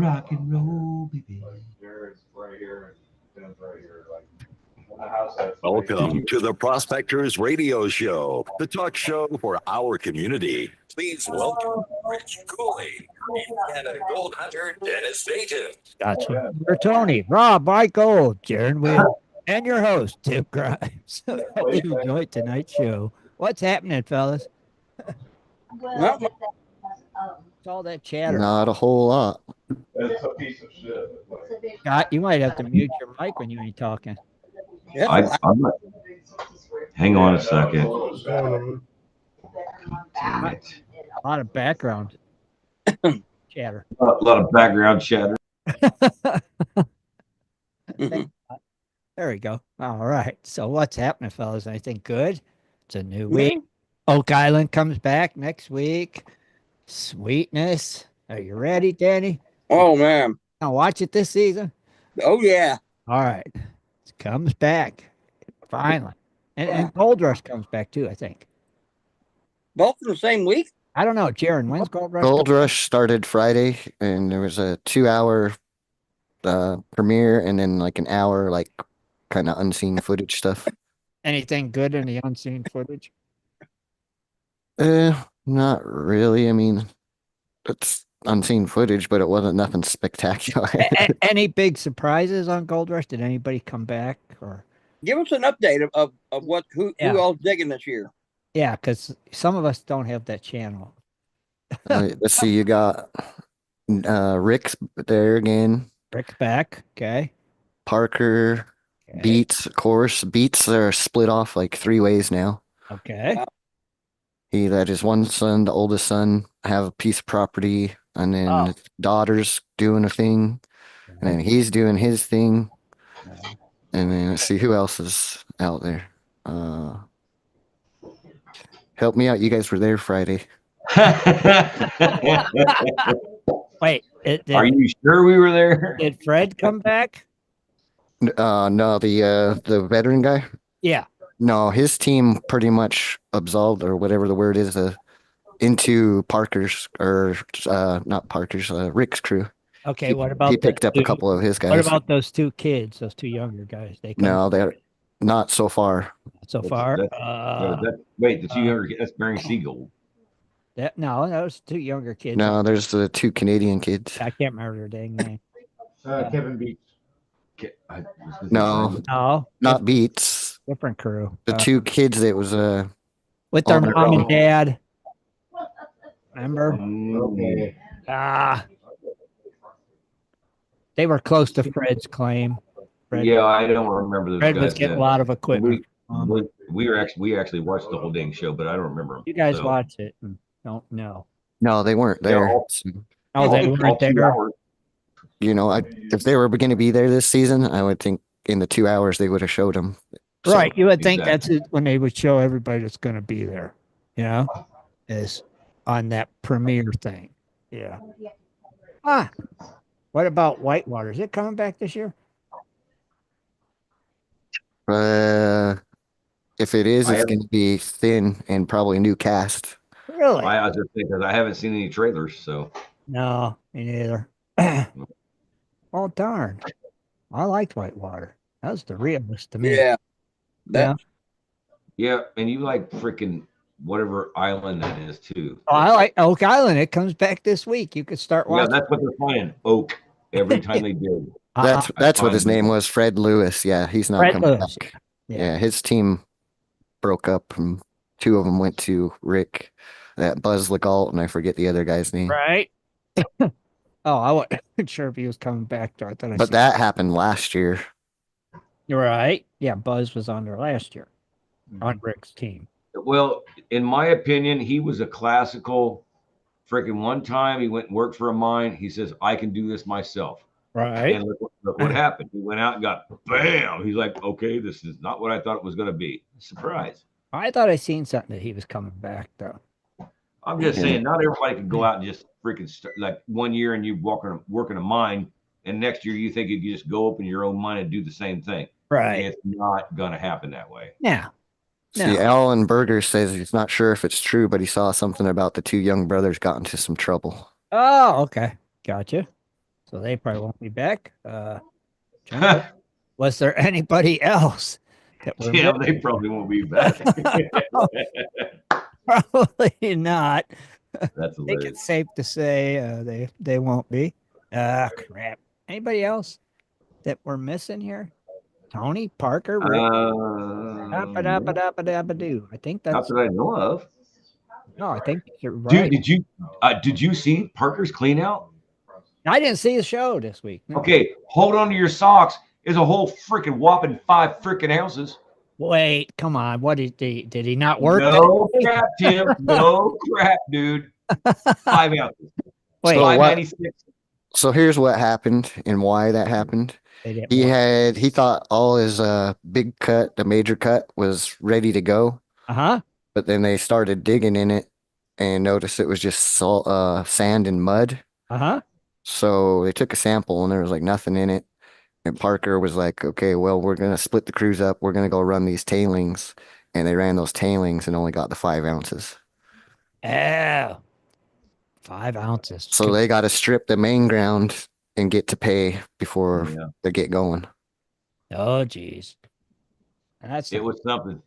rock and roll, baby. Jared's right here and Ben's right here. Like when the house has Welcome to the Prospectors Radio Show, the talk show for our community. Please welcome Rich Cooley, Indiana Gold Hunter Dennis Dayton. Gotcha. We're Tony, Rob, Michael, Jaron Will, and your host, Tim Grimes. Hope you enjoyed tonight's show. What's happening, fellas? Well, It's all that chatter. Not a whole lot. It's a piece of shit. Scott, you might have to mute your mic when you ain't talking. yeah, I'm not. Hang on a second. Damn it. A lot of background chatter. A lot of background chatter. There we go. All right. So what's happening, fellas? Anything good? It's a new week. Oak Island comes back next week. Sweetness. Are you ready, Danny? oh man, Now watch it this season. oh yeah, All right. It comes back. Finally. And Gold Rush comes back too, I think. both in the same week. I don't know, Jaron, when's Gold Rush? Gold Rush started Friday, and there was a 2-hour premiere, and then like an hour, like kind of unseen footage stuff. Anything good in the unseen footage? Not really. I mean, it's unseen footage, but it wasn't nothing spectacular. Any big surprises on Gold Rush? Did anybody come back? Or Give us an update of what who Yeah. all's digging this year. yeah, because some of us don't have that channel. Let's see, you got Rick's there again, Rick's back. Okay. Parker, Okay. Beats, of course. Beats are split off like 3 ways now. Okay. He let his one son, the oldest son, have a piece of property, and then Oh. his daughter's doing a thing, and then he's doing his thing, and then let's see who else is out there. Help me out. You guys were there Friday. Wait, Are you sure we were there? did Fred come back? No, the veteran guy. Yeah. No, his team pretty much absolved, or whatever the word is, into Parker's, or not Parker's, Rick's crew. Okay. What about He picked up a two- couple of his guys. What about those 2 kids, those 2 younger guys? They come No, they're not so far. so far. Wait, the 2 younger kids, that's Barry Siegel. No, those 2 younger kids. No, there's the 2 Canadian kids. I can't remember their dang name. Kevin Beach. No, No, not Beats. different crew. The 2 kids that was With their on their mom own. and dad. Remember? Okay. They were close to Fred's claim. Fred, Yeah, I don't remember those Fred guys. was getting a lot of equipment. We actually watched the whole dang show, but I don't remember them. You guys so. watch it and don't know. No, they weren't there. all- Oh, they all weren't 2 there. hours. You know, if they were going to be there this season, I would think in the 2 hours they would have showed them. So, Right. You would think Exactly. that's it when they would show everybody that's going to be there. You know, is on that premiere thing. Yeah. What about Whitewater? Is it coming back this year? if it is, I it's have- going to be thin and probably a new cast. Really? I was just thinking, because I haven't seen any trailers, so No, me neither. Oh, darn. I liked Whitewater. That was the realest to me. Yeah, that yeah, and you like freaking whatever island that is too. Oh, I like Oak Island. It comes back this week. You could start Yeah, watching. that's what they're playing. Oak every time they do. That's what his find- name was, Fred Lewis. Yeah, he's not Fred coming Lewis. back. Yeah. Yeah, his team broke up, and 2 of them went to Rick, that Buzz Legault, and I forget the other guy's name. Right? Oh, I wasn't sure if he was coming back. I thought I But seen- that happened last year. You're right. Yeah, Buzz was on there last year on Rick's team. Well, in my opinion, he was a classical freaking one time he went and worked for a mine. He says, I can do this myself. Right. And look what happened. He went out and got bam. He's like, okay, this is not what I thought it was going to be. Surprise. I thought I seen something that he was coming back though. I'm just saying, not everybody can go out and just freaking start, like 1 year and you work in a mine, and next year you think you can just go open your own mine and do the same thing. Right. It's not going to happen that way. Yeah. See, No. Alan Berger says he's not sure if it's true, but he saw something about the 2 young brothers got into some trouble. Oh, okay. Gotcha. So they probably won't be back. Jennifer, was there anybody else that were Damn, they probably won't be back. Probably not. That's I think hilarious. it's safe to say they won't be. Crap. Anybody else that we're missing here? Tony, Parker, Rick. Dabba-dabba-dabba-dabba-doo. I think Not that's that I know of. no. I think you're Dude, right. did you see Parker's clean out? I didn't see the show this week. No. Okay, hold on to your socks. Is a whole freaking whopping 5 freaking ounces. Wait, come on. What did he not work? No crap, Tim. No crap, dude. 5 ounces. Wait, So what? 596. So here's what happened and why that happened. they didn't He work. he thought all his big cut, the major cut, was ready to go, Uh-huh. but then they started digging in it and noticed it was just salt, sand and mud. Uh-huh. So they took a sample and there was like nothing in it. And Parker was like, okay, well, we're gonna split the crews up. We're gonna go run these tailings. And they ran those tailings and only got the 5 ounces. Oh. 5 ounces. So they got to strip the main ground and get to pay before Yeah. they get going. Oh, geez. That's It was something.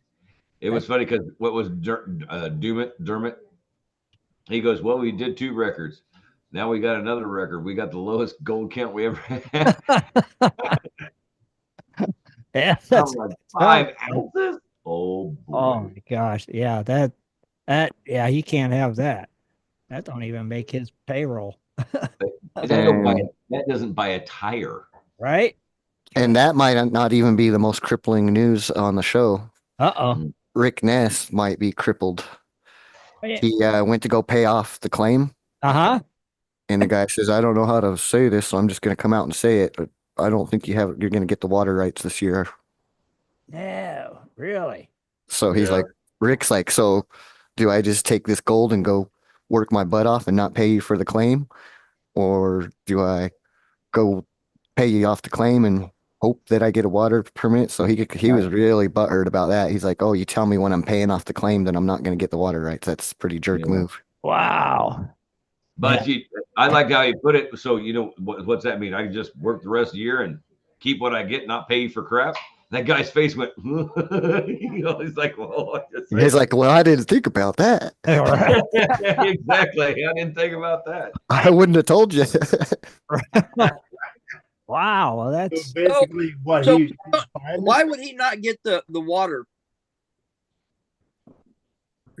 It was funny because what was Dermot? He goes, well, we did 2 records. Now we got another record. We got the lowest gold count we ever had. yeah, I'm that's like, 5 ounces? Oh, boy. oh my gosh. Yeah, that yeah, he can't have that. That don't even make his payroll. That doesn't buy a tire. Right? And that might not even be the most crippling news on the show. Uh-oh. Rick Ness might be crippled. Yeah. He went to go pay off the claim, Uh-huh. and the guy says, "I don't know how to say this, so I'm just going to come out and say it. But I don't think you're going to get the water rights this year." No, really. So he's Yeah. like, Rick's like, "So do I just take this gold and go work my butt off and not pay you for the claim, or do I go pay you off the claim and hope that I get a water permit?" So he was really butthurt about that. He's like, "Oh, you tell me when I'm paying off the claim, then I'm not going to get the water rights. That's a pretty jerk Yeah. move." Wow. But I like how you put it. So, what's that mean? I can just work the rest of the year and keep what I get, not pay you for crap? That guy's face went, he's like, well, He's like, "Well, I didn't think about that. All right. exactly. I didn't think about that. I wouldn't have told you." Wow. Well, that's So basically what So, he Why would he not get the water?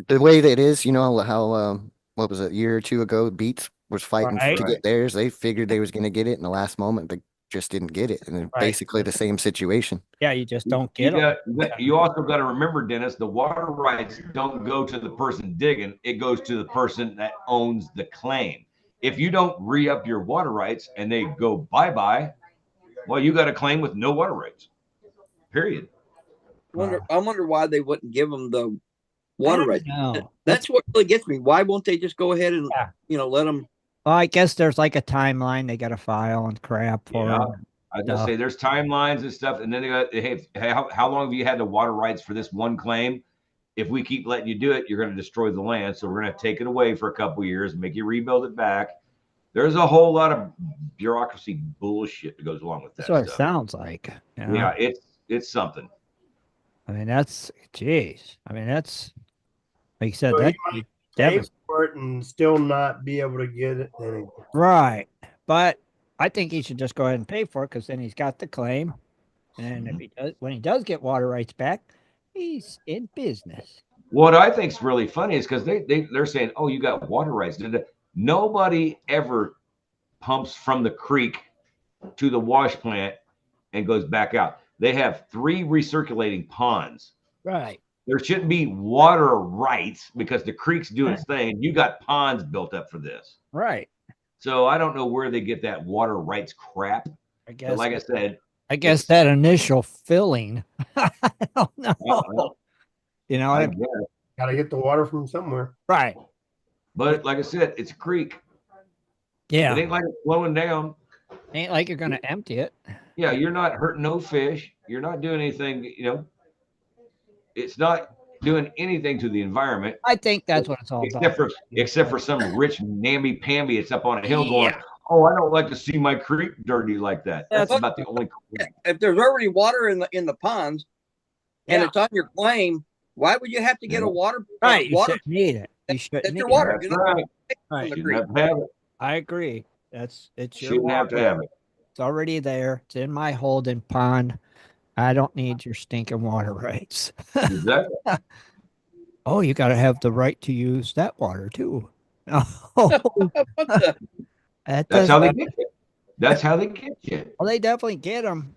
The way that it is, you know how what was it, a year or two ago, Beats was fighting Right. to get theirs. They figured they was going to get it in the last moment. They just didn't get it, and it's Right. basically the same situation. yeah, you just don't You get them. you also got to remember, Dennis, the water rights don't go to the person digging. It goes to the person that owns the claim. If you don't re-up your water rights and they go bye-bye, well, you got a claim with no water rights. Period. I wonder why they wouldn't give them the water rights. No. That's what really gets me. Why won't they just go ahead and Yeah. let them? Well, I guess there's like a timeline they got to file and crap for. Yeah. them. I was gonna say there's timelines and stuff, and then they got, hey, how long have you had the water rights for this one claim? If we keep letting you do it, you're going to destroy the land. So we're going to take it away for a couple of years, make you rebuild it back. There's a whole lot of bureaucracy bullshit that goes along with that That's what it stuff. sounds like. You know? Yeah, it's something. I mean, that's geez. I mean, that's like you said. So That you pay for it and still not be able to get it. And right. But I think he should just go ahead and pay for it because then he's got the claim, and if he does, when he does get water rights back, he's in business. What I think is really funny is because they're saying, oh, you got water rights. Nobody ever pumps from the creek to the wash plant and goes back out. They have 3 recirculating ponds. Right. There shouldn't be water rights because the creek's doing its thing. You got ponds built up for this. Right. So I don't know where they get that water rights crap. I guess. But like I said, I guess that initial filling. I don't know. well, You know. I What I, guess. got to get the water from somewhere. right. But like I said, it's a creek. Yeah. It ain't like it's flowing down. Ain't like you're gonna empty it. Yeah, you're not hurting no fish. You're not doing anything, it's not doing anything to the environment. I think that's what it's all about. Except for some rich namby-pamby it's up on a hill going, Oh, I don't like to see my creek dirty like that. That's Well, about the only. if there's already water in the ponds and Yeah. it's on your claim, why would you have to get a water Right. You water? shouldn't need it. You shouldn't That's need your it. water. That's You're not right. from Right. the Shouldn't creek. have to have it. I agree. It's your Shouldn't have to water. have it. It's already there. It's in my holding pond. I don't need your stinking water rights. Exactly. Oh, you got to have the right to use that water too. Oh, What the? that That's does. how they get you. That's how they get you. Well, they definitely get them.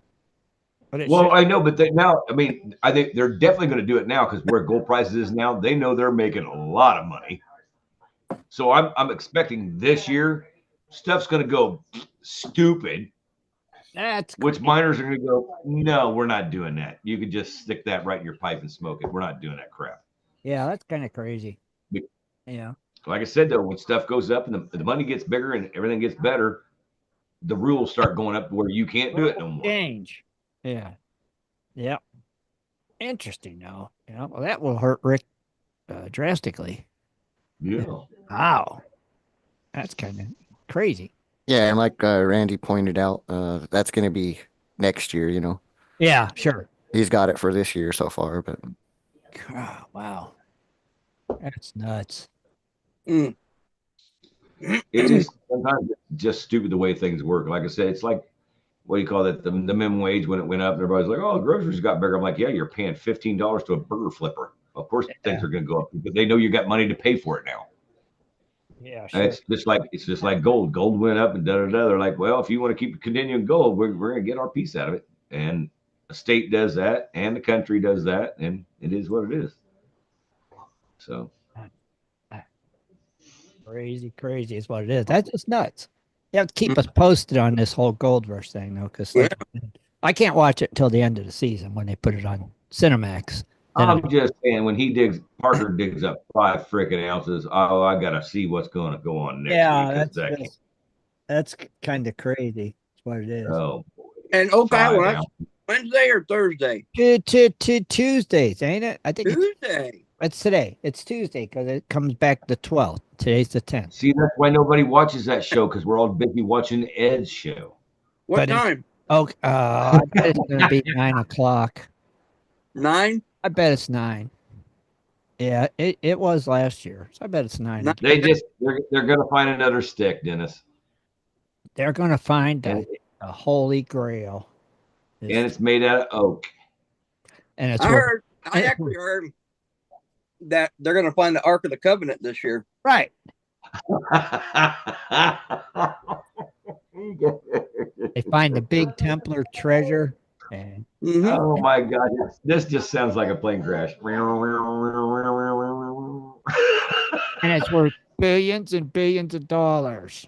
But it Well, should. I know, but now, I mean, I think they're definitely going to do it now because where gold prices is now, they know they're making a lot of money. So I'm expecting this year stuff's going to go stupid, That's which crazy. miners are going to go, no, we're not doing that. You can just stick that right in your pipe and smoke it. We're not doing that crap. Yeah, that's kind of crazy. Be- Yeah. Like I said, though, when stuff goes up and the money gets bigger and everything gets better, the rules start going up to where you can't do it no more. Change. Yeah. Yep. Interesting, though. Yeah. Well, that will hurt Rick drastically. Yeah. Wow. That's kind of crazy. Yeah, and like Randy pointed out, that's going to be next year. Yeah, sure. He's got it for this year so far, but God, wow. That's nuts. Mm. It's just sometimes it's just stupid the way things work. Like I said, it's like what do you call that? The minimum wage when it went up, everybody's like, "Oh, the groceries got bigger." I'm like, "Yeah, you're paying $15 to a burger flipper. Of course, things are going to go up because they know you got money to pay for it now." Yeah, And sure. it's just like gold. Gold went up and da da da. They're like, "Well, if you want to keep continuing gold, we're going to get our piece out of it." And the state does that, and the country does that, and it is what it is. So Crazy, crazy is what it is. That's just nuts. You have to keep us posted on this whole gold rush thing, though, because like, I can't watch it till the end of the season when they put it on Cinemax. Then I'm just saying, when Parker digs up 5 freaking ounces, oh, I gotta see what's going to go on next week. That's kind of crazy. That's what it is. Oh, And Oak 5 Island, that's ounces. Wednesday or Thursday? Tuesdays, ain't it? I think Tuesday. it's today. It's Tuesday because it comes back the 12th. Today's the 10th. See, that's why nobody watches that show because we're all busy watching Ed's show. What But time? I bet it's going to be 9 o'clock. 9? I bet it's 9. Yeah, it was last year. So I bet it's 9. They're gonna find another stick, Dennis, They're going to find and, a holy grail. and it's made out of oak. And it's I actually heard that they're going to find the Ark of the Covenant this year. right. They find the big Templar treasure. And Oh my God, this just sounds like a plane crash. it's worth billions and billions of dollars.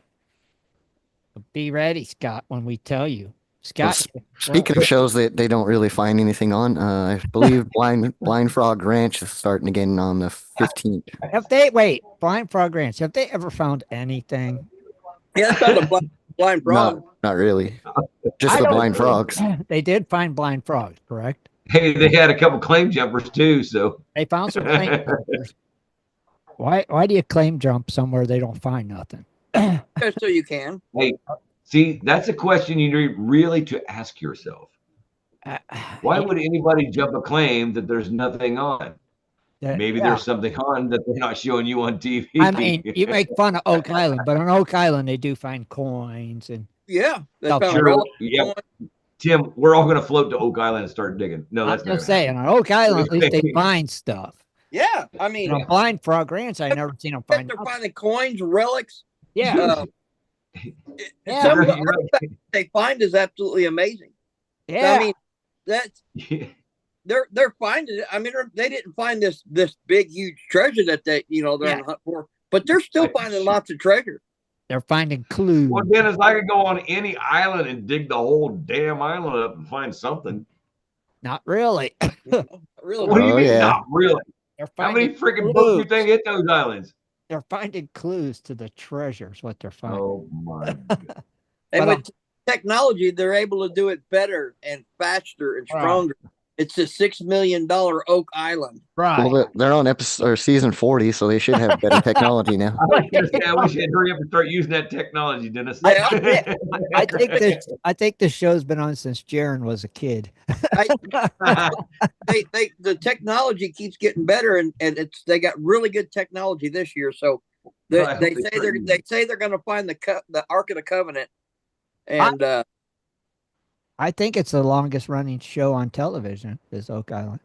So be ready, Scott, when we tell you. Scott. Speaking of shows that they don't really find anything on, I believe Blind Frog Ranch is starting again on the 15th. Blind Frog Ranch, have they ever found anything? Yeah, that's about the blind frog. Not really. Just the blind frogs. They did find blind frogs, correct? Hey, they had a couple claim jumpers too, so They found some claim jumpers. Why do you claim jump somewhere they don't find nothing? Just so you can. Hey, see, that's a question you need really to ask yourself. Why would anybody jump a claim that there's nothing on? Maybe there's something on that they're not showing you on TV. I mean, you make fun of Oak Island, but on Oak Island they do find coins and they found sure, yeah. Tim, we're all going to float to Oak Island and start digging. No, that's I'm just saying on Oak Island at least they find stuff. Yeah, I mean, on Blind Frog Ranch, I never seen them find. They're finding coins, relics. Yeah, some of the artifacts they find is absolutely amazing. Yeah, I mean, that's they're finding it. I mean, they didn't find this big huge treasure that they're on the hunt for, but they're still finding lots of treasure. They're finding clues. Well, Dennis, I could go on any island and dig the whole damn island up and find something. Not really. Really? What do you mean? Not really. How many freaking boats do you think hit those islands? They're finding clues to the treasures. What they're finding. Oh my God. And with technology, they're able to do it better and faster and stronger. It's the $6 million Oak Island. Right. Well, they're on episode or season 40, so they should have better technology now. I was gonna say, I wish you'd hurry up and start using that technology, Dennis. Yeah. I think this show's been on since Jaron was a kid. The technology keeps getting better, and they got really good technology this year. So they say they're going to find the Ark of the Covenant, and I think it's the longest running show on television is Oak Island.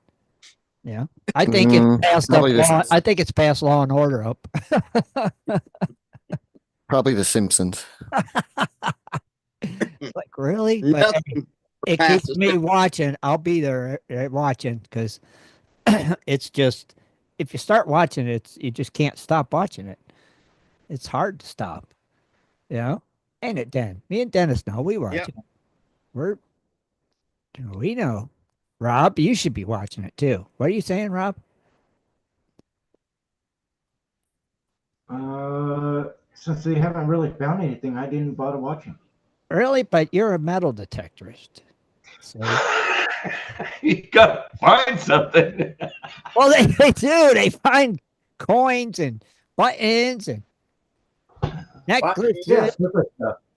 Yeah. I think I think it's past Law and Order up. Probably The Simpsons. Like, really? But hey, it keeps me watching. I'll be there watching because it's just, if you start watching it, you just can't stop watching it. It's hard to stop. You know? Ain't it, Den? Me and Dennis know. We watch it. We know. Rob, you should be watching it too. What are you saying, Rob? Since they haven't really found anything, I didn't bother watching. Really? But you're a metal detectorist. So. You gotta find something. Well, they do. They find coins and buttons and necklaces. Yeah,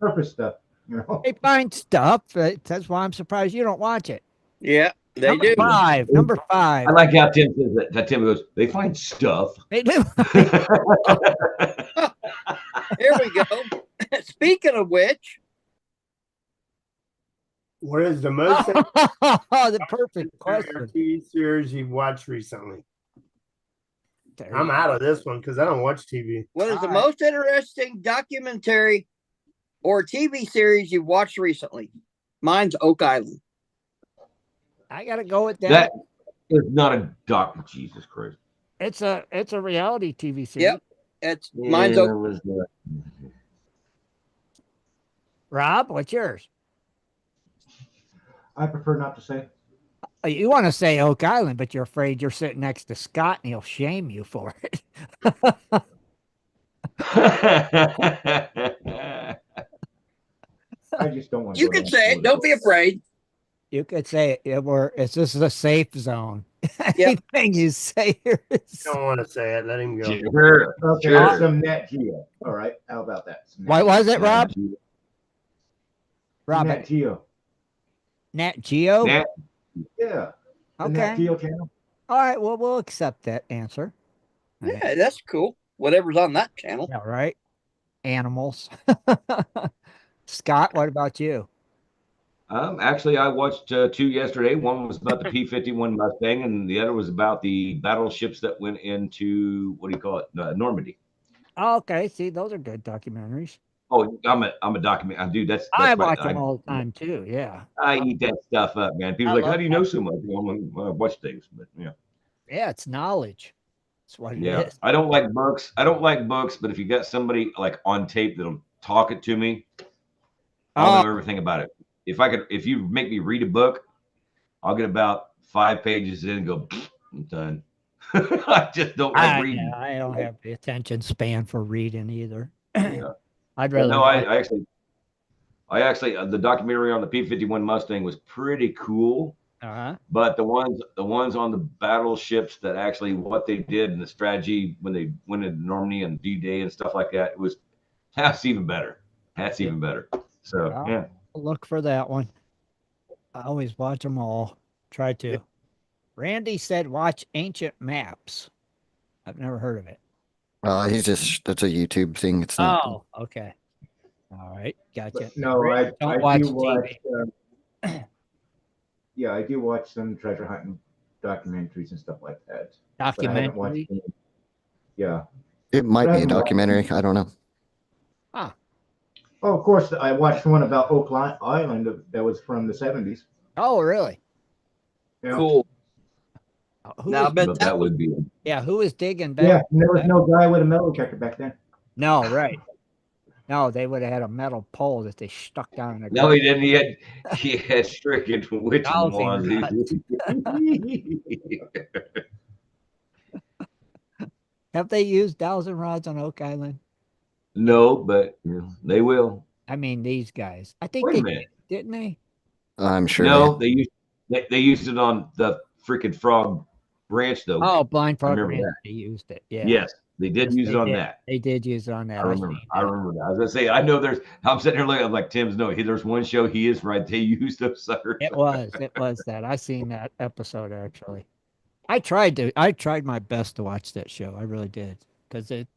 surface stuff. You know, They find stuff. That's why I'm surprised you don't watch it. Yeah, they do. Number five. I like how Tim says that. That Tim goes, they find stuff. They do. Here we go. Speaking of which, what is the most the perfect question. TV series you've watched recently? I'm out of this one because I don't watch TV. What is the most interesting documentary or TV series you've watched recently? Mine's Oak Island. I gotta go with that. That is not a doc. Jesus Christ! It's a reality TV series. Yep, mine's Oak. Rob, what's yours? I prefer not to say. You want to say Oak Island, but you're afraid you're sitting next to Scott and he'll shame you for it. I just don't want. You can say it. Don't be afraid. You could say it. This is a safe zone. Yep. Anything you say here I is. don't want to say it. Let him go. Sure. Okay, Sure. some Nat Geo. All right, how about that? What was it, Rob? Rob, Nat Geo. Nat Geo? Nat, Yeah. The Okay. Nat Geo channel. All right. Well, we'll accept that answer. Yeah, that's cool. Whatever's on that channel. Yeah, right. Animals. Scott, what about you? actually, I watched two yesterday. One was about the P-51 Mustang, and the other was about the battleships that went into, what do you call it, Normandy. Oh, okay. See, those are good documentaries. Oh, I'm a document dude. That's I my- watch them all the time too. Yeah. I eat that stuff up, man. People I are like, love how do you know so much? Well, I watch things, but yeah. Yeah, it's knowledge. That's what it Yeah, is. I don't like books. But if you got somebody like on tape that'll talk it to me, I'll know everything about it. If you make me read a book, I'll get about 5 pages in and go, I'm done. I just don't like reading. Yeah, I don't have the attention span for reading either. Yeah. I'd rather. No, I actually, the documentary on the P-51 Mustang was pretty cool. Uh-huh. But the ones on the battleships that actually what they did and the strategy when they went into Normandy and D-Day and stuff like that, that's even better. That's even better. So yeah. Look for that one. I always watch them all. Try to. Randy said watch Ancient Maps. I've never heard of it. That's a YouTube thing. It's not. Oh, okay. All right. Gotcha. But no, Randy, I don't watch do watch. TV. Yeah, I do watch some treasure hunting documentaries and stuff like that. But I haven't watched Documentary. any. Yeah. It might be a documentary. I don't know. Oh, of course, I watched one about Oak Island that was from the 70s. Oh, really? Yeah. Cool. Now, But that would be who is digging back? Yeah, there was no guy with a metal detector back then. No, right. No, they would have had a metal pole that they stuck down in the no, he didn't. He had stricken which Dowsing was. Have they used dowsing rods on Oak Island? No, but they will. I mean, these guys. I think Wait a they minute. did, didn't they? I'm sure. No, they They used it on the freaking Frog Ranch, though. Oh, Blind Frog remember Ranch, that. they used it. Yeah. Yes, they did Yes, use they it on did. that. They did use it on that. I remember. seen I that. remember that. I was gonna say, I know there's. I'm sitting here looking. I'm like, Tim's no. There's one show he is right. They used those suckers. It was that. I seen that episode actually. I tried my best to watch that show. I really did. Because it's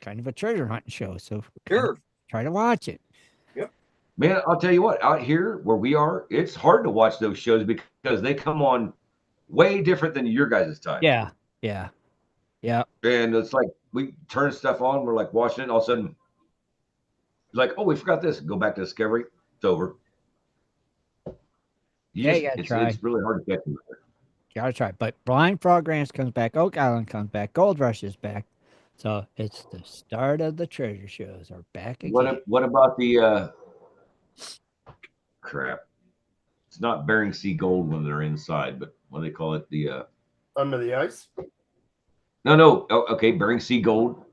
kind of a treasure hunting show. So Sure. try to watch it. Man, I'll tell you what. Out here where we are, it's hard to watch those shows because they come on way different than your guys' time. Yeah. And it's like we turn stuff on. We're like watching it. All of a sudden, like, oh, we forgot this. Go back to Discovery. It's over. You gotta try. It's really hard to catch them. Gotta try. But Blind Frog Ranch comes back. Oak Island comes back. Gold Rush is back. So it's the start of the treasure shows are back again. What about the crap? It's not Bering Sea Gold when they're inside, but what do they call it? The Under the ice. no. Oh, okay, Bering Sea Gold.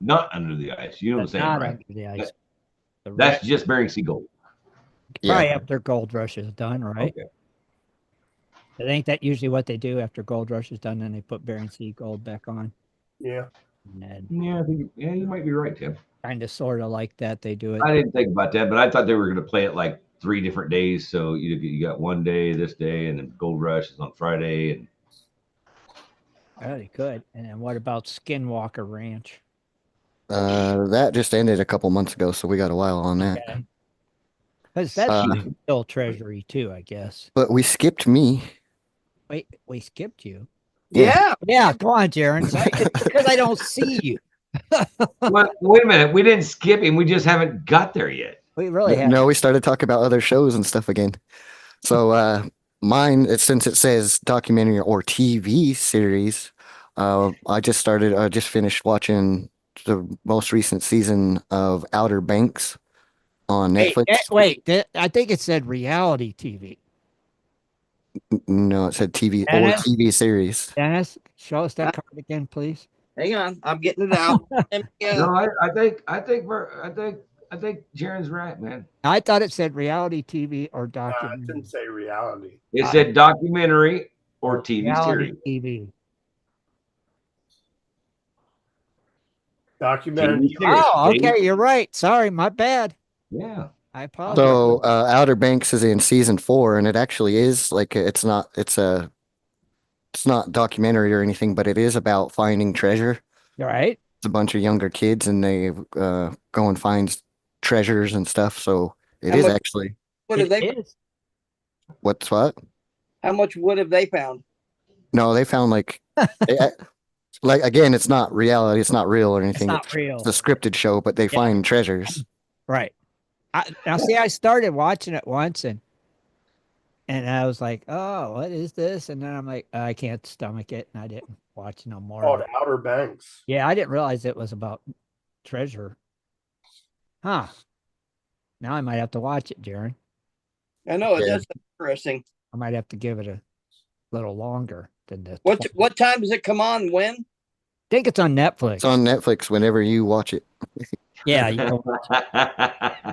Not under the ice. You know what I'm saying, Not right? under the ice. That's just Bering Sea Gold. Probably after Gold Rush is done, right? Okay. I think that usually what they do after Gold Rush is done, then they put Bering Sea Gold back on. Yeah. And then Yeah, I think you might be right, Tim. kind of sort of like that they do it. I didn't think about that, but I thought they were going to play it like 3 different days. So you got one day, this day, and then Gold Rush is on Friday. And Oh, they could. And then what about Skinwalker Ranch? That just ended a couple months ago, so we got a while on that. Okay. Because that's still treasury too, I guess. But we skipped me. Wait, we skipped you. Yeah. Yeah, come on, Jaron. Because I don't see you. wait a minute, we didn't skip him. We just haven't got there yet. We really have. No, we started talking about other shows and stuff again. So mine, since it says documentary or TV series, I just finished watching the most recent season of Outer Banks on Netflix. I think it said reality TV. No, it said TV Dennis? or TV series. Dennis, show us that card again, please. Hang on, I'm getting it out. No, I think Jaron's right, man. I thought it said reality TV or It documentary. didn't say reality. It said documentary or TV reality series. TV. Documentary. TV series. Oh, okay, you're right. Sorry, my bad. Yeah. I apologize. So Outer Banks is in season 4, and it actually is like it's not documentary or anything, but it is about finding treasure. All right. It's a bunch of younger kids, and they go and find treasures and stuff. So How is much- actually What have they? is. what's what? How much wood have they found? No, they found like again, it's not reality, it's not real or It's anything. not real. It's a scripted show, but they find treasures. Right. Now, see, I started watching it once, and I was like, "Oh, what is this?" And then I'm like, "I can't stomach it," and I didn't watch no more. Called Outer Banks. Yeah, I didn't realize it was about treasure. Huh. Now I might have to watch it, Jaron. I know it Yeah. does sound interesting. I might have to give it a little longer than the. What time does it come on? When? I think it's on Netflix. It's on Netflix whenever you watch it. Yeah, you can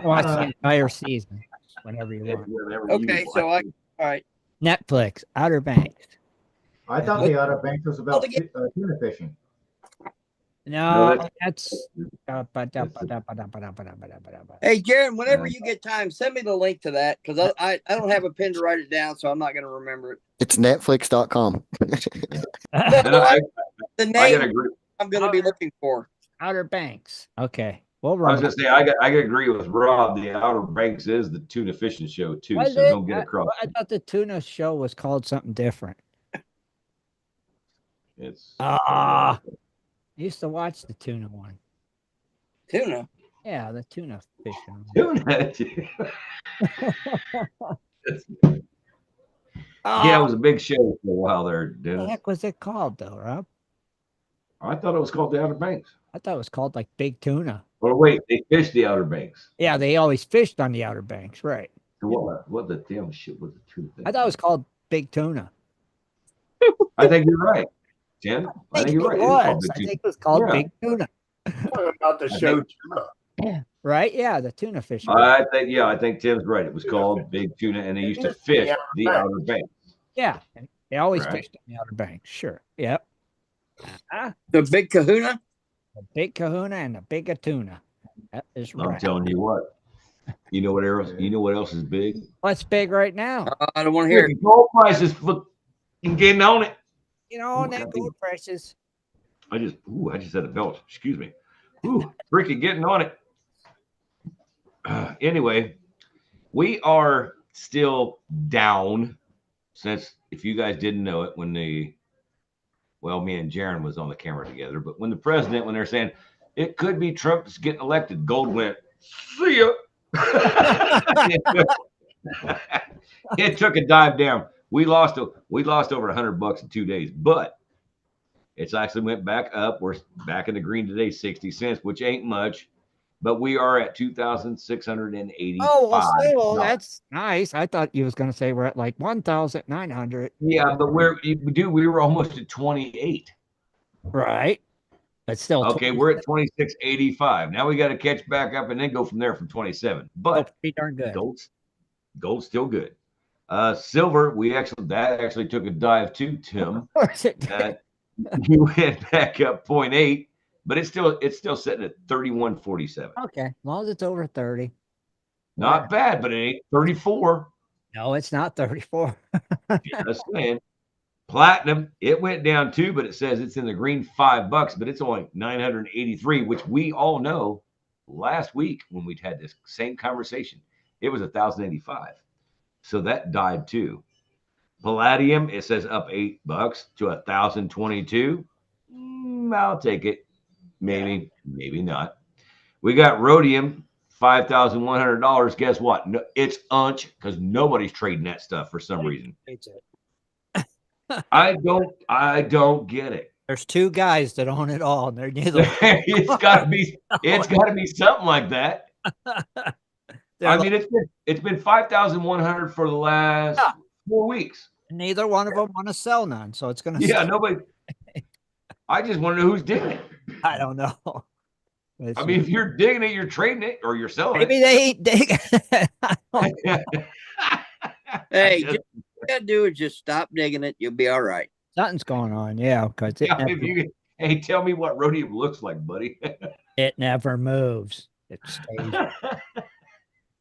watch the entire season whenever you want. Okay, so all right. Netflix, Outer Banks. I thought the Outer Banks was about tuna fishing. No, No, that's. Hey, Jaron, whenever you get time, send me the link to that because I don't have a pen to write it down, so I'm not going to remember it. It's netflix.com. The I name gotta agree. I'm going to be looking for. Outer Banks. Okay. We'll I was run. gonna say I gotta agree with Rob. The Outer Banks is the tuna fishing show too, Was so it? don't get across. I thought the tuna show was called something different. It's I used to watch the tuna one. Tuna. Yeah, the tuna fishing. tuna. Oh, Yeah, it was a big show for a while there, what the Dennis. heck was it called though, Rob? I thought it was called the Outer Banks. I thought it was called like Big Tuna. Well, wait, they fished the Outer Banks. Yeah, they always fished on the Outer Banks, right? So what the damn shit was the tuna thing? I thought it was called Big Tuna. I think you're right, Tim. I think you're right. It It is called was. Big I Tuna. think it was called Yeah. Big Tuna. Talking about the show Tuna. Right? Yeah, the tuna fishery. I think Tim's right. It was called Big Tuna, and they used to fish the Outer Banks. Yeah, and they always Right. fished on the Outer Banks. Sure. Yep. The big kahuna? The big kahuna and the big tuna. That is I'm right. telling you what. You know what else? You know what else is big? What's big right now? I don't want to hear it. Gold prices fucking getting on it. You know, on that gold prices. I just had a belt. Excuse me. Freaking getting on it. Anyway, we are still down since, if you guys didn't know it, when me and Jaron was on the camera together, but when they're saying it could be Trump's getting elected, gold went, see ya. It took a dive down. We lost over $100 in 2 days, but it's actually went back up. We're back in the green today, 60 cents, which ain't much, but we are at 2,685. Oh, well, still, that's nice. I thought you was going to say we're at like 1,900. Yeah, but we were almost at 28. Right. But still. Okay, we're at 26.85. Now we got to catch back up and then go from there from 27. But pretty darn good. Gold's still good. Silver, that actually took a dive too, Tim. Of course it did. You went back up 0.8, but it's still sitting at 31.47. Okay, as long as it's over 30. Not bad, but it ain't 34. No, it's not 34. Just saying. Platinum, it went down too, but it says it's in the green $5, but it's only 983, which we all know last week when we'd had this same conversation, it was 1,085. So that died too. Palladium, it says up $8 to 1,022. I'll take it. Maybe not. We got rhodium, $5,100. Guess what? No, it's unch because nobody's trading that stuff for some reason. I don't get it. There's two guys that own it all, and they're neither. It's got to be something like that. I mean, it's been 5,100 for the last 4 weeks. Neither one of them want to sell none, so it's going to. Yeah, nobody. I just want to know who's digging it. I don't know. I mean, if you're digging it, you're trading it or you're selling maybe it. They ain't digging. Hey, you gotta do is just stop digging it. You'll be all right. Something's going on, yeah. Because hey, tell me what rhodium looks like, buddy. It never moves. It stays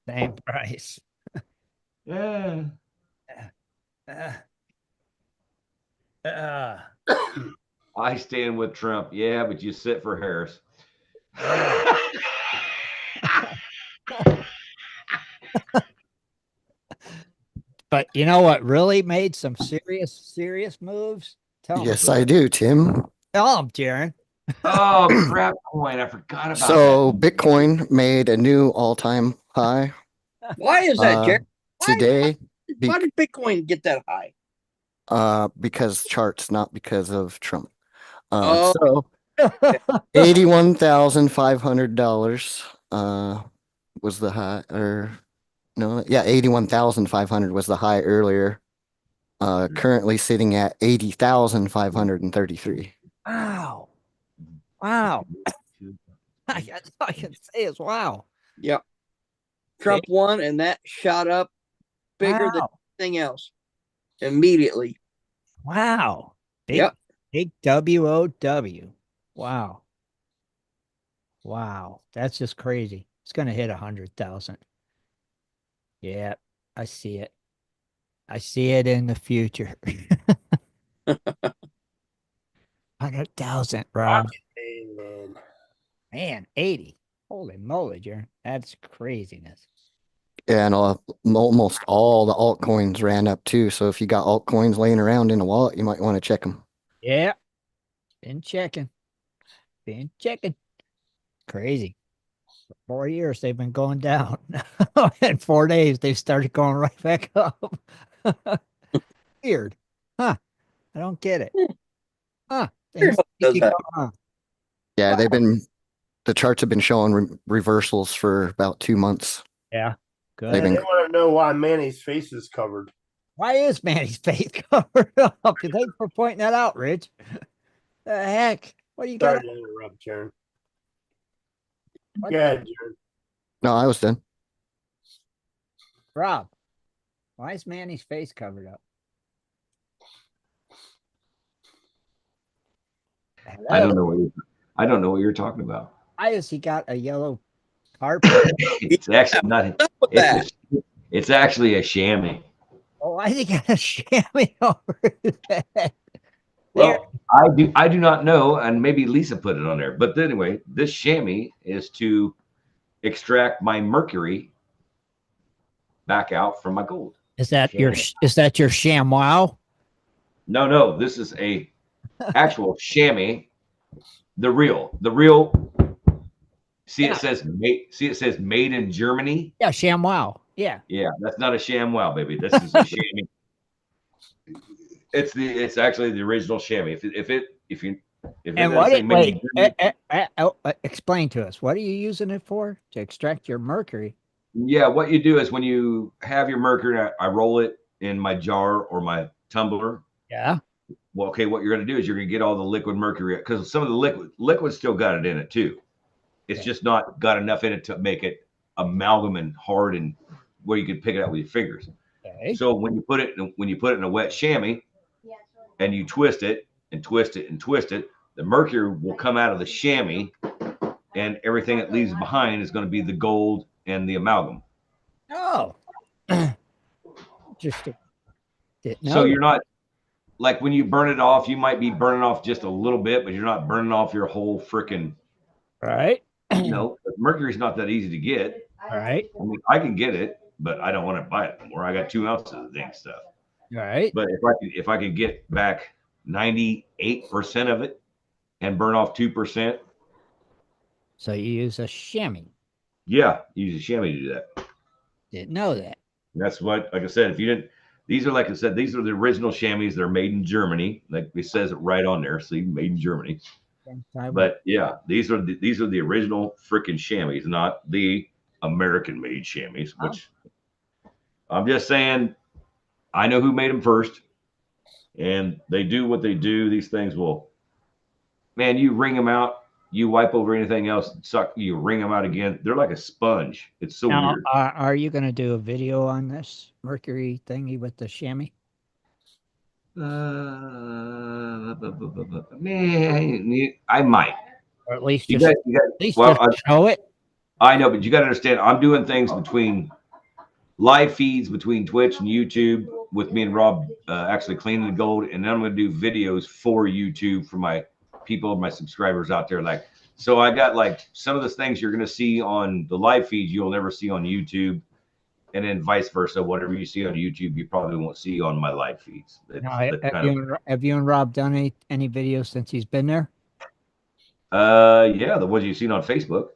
same price. Yeah. I stand with Trump. Yeah, but you sit for Harris. But you know what really made some serious moves? Yes, I do, Tim. Tell them, Jaron. Oh, crap coin. I forgot about So Bitcoin made a new all-time high. Why is that, Jared? Today. Why did Bitcoin get that high? Because charts, not because of Trump. Oh. So $81,500 was the high, or no, yeah, 81,500 was the high earlier. Currently sitting at 80,533. Wow. Wow. That's all I can say is wow. Yep. Trump won, and that shot up bigger than anything else immediately. Wow. Big WOW. Wow. Wow. That's just crazy. It's going to hit 100,000. Yeah, I see it. I see it in the future. 100,000, Rob. Man, 80. Holy moly, Jaron. That's craziness. Yeah, and almost all the altcoins ran up too. So if you got altcoins laying around in a wallet, you might want to check them. Yeah. Been checking. Crazy. For 4 years, they've been going down. In 4 days, they've started going right back up. Weird. Huh. I don't get it. Huh. Yeah, the charts have been showing reversals for about 2 months. Yeah. Good. They want to know why Manny's face is covered. Why is Manny's face covered up? Thanks for pointing that out, Rich. The heck? What do you got? Sorry to interrupt, Jaron. What? Good. Jared. No, I was done. Rob, why is Manny's face covered up? I Hello? don't know what you're talking about. Why has he got a yellow carpet? It's actually not. Stop with that. It's actually a chamois. Oh, why has he got a chamois over his head? There. Well, I do not know, and maybe Lisa put it on there. But anyway, this chamois is to extract my mercury back out from my gold. Is that your ShamWow? No, this is a actual chamois. The real. See, Yeah. it says made in Germany. Yeah, ShamWow. Yeah. Yeah, that's not a ShamWow, baby. This is a chamois. It's actually the original chamois. If it And doesn't say made in Germany, explain to us, what are you using it for? To extract your mercury? yeah, what you do is when you have your mercury, I roll it in my jar or my tumbler. Yeah. Well, okay, what you're going to do is you're going to get all the liquid mercury, because some of the liquid still got it in it too. It's just not got enough in it to make it amalgam and hard and where you can pick it out with your fingers. Okay. So when you put it in a wet chamois and you twist it and twist it and twist it, the mercury will come out of the chamois, and everything it leaves behind is going to be the gold and the amalgam. Oh. Interesting. So you're not, like, when you burn it off, you might be burning off just a little bit, but you're not burning off your whole freaking, right. Mercury's not that easy to get. Right. I mean, I can get it, but I don't want to buy it anymore. I got 2 ounces of the dang stuff. Right. But if I could get back 98% of it and burn off 2%. So you use a chamois. Yeah, use a chamois to do that. Didn't know that. That's what, like I said, if you didn't, these are, like I said, these are the original chamois. They're made in Germany. Like it says it right on there. See, made in Germany. But yeah, these are the original freaking chamois, not the American made chamois, which I'm just saying, I know who made them first, and they do what they do. These things will, man, you wring them out, you wipe over anything else, suck, you wring them out again. They're like a sponge. It's so now, weird. Are you going to do a video on this mercury thingy with the chamois? Man, I might. Or at least You just, guys, show it? I know, but you got to understand, I'm doing things between live feeds between Twitch and YouTube with me and Rob actually cleaning the gold, and then I'm going to do videos for YouTube for my people, my subscribers out there. Like, so I got like some of the things you're going to see on the live feeds you'll never see on YouTube, and then vice versa. Whatever you see on YouTube, you probably won't see on my live feeds. Have you and Rob done any videos since he's been there? Yeah, the ones you've seen on Facebook.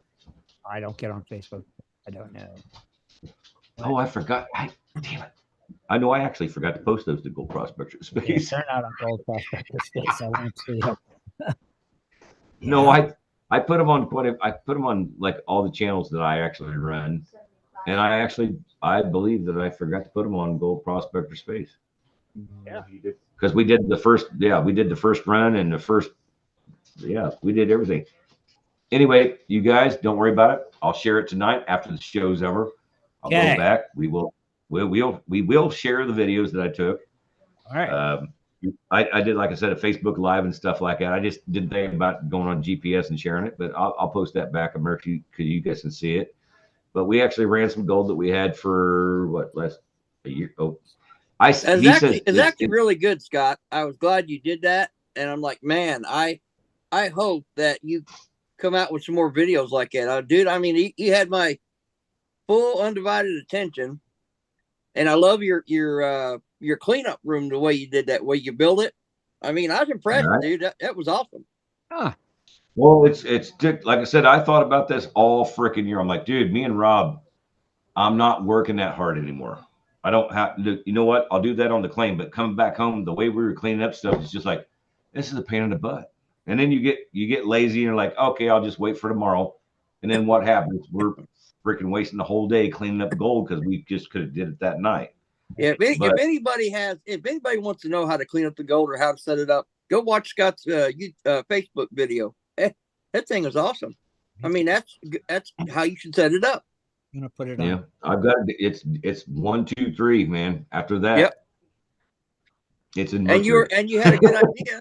I don't get on Facebook. I don't know. Oh, I forgot. Damn it. I know I actually forgot to post those to Gold Prospectors Space. Yeah, they're not on Gold Prospectors Space. I won't see them. No, I put them on I put them on like all the channels that I actually run, and I believe that I forgot to put them on Gold Prospector Space. Yeah, because we did the first run and we did everything. Anyway, you guys don't worry about it. I'll share it tonight after the show's over. I'll go back. We will share the videos that I took. All right. I did, like I said, a Facebook Live and stuff like that. I just didn't think about going on GPS and sharing it, but I'll post that back, America, because you guys can see it. But we actually ran some gold that we had for last a year. Oh, It's actually really good, Scott. I was glad you did that, and I'm like, man, I hope that you come out with some more videos like that, dude. I mean, you had my full undivided attention, and I love your cleanup room, the way you did that, way you build it. I mean, I was impressed, dude. That was awesome. Well, it's like I said, I thought about this all freaking year. I'm like, dude, me and Rob, I'm not working that hard anymore. I don't have to. You know what? I'll do that on the claim, but coming back home, the way we were cleaning up stuff is just like, this is a pain in the butt. And then you get lazy and you're like, okay, I'll just wait for tomorrow. And then what happens? We're freaking wasting the whole day cleaning up gold because we just could have did it that night. Yeah, if anybody wants to know how to clean up the gold or how to set it up, go watch Scott's Facebook video. That thing is awesome. I mean, that's how you should set it up. I'm gonna put it on. Yeah, I've got it. It's 1, 2, 3, man. After that, Yep. It's in And Mercury. you had a good idea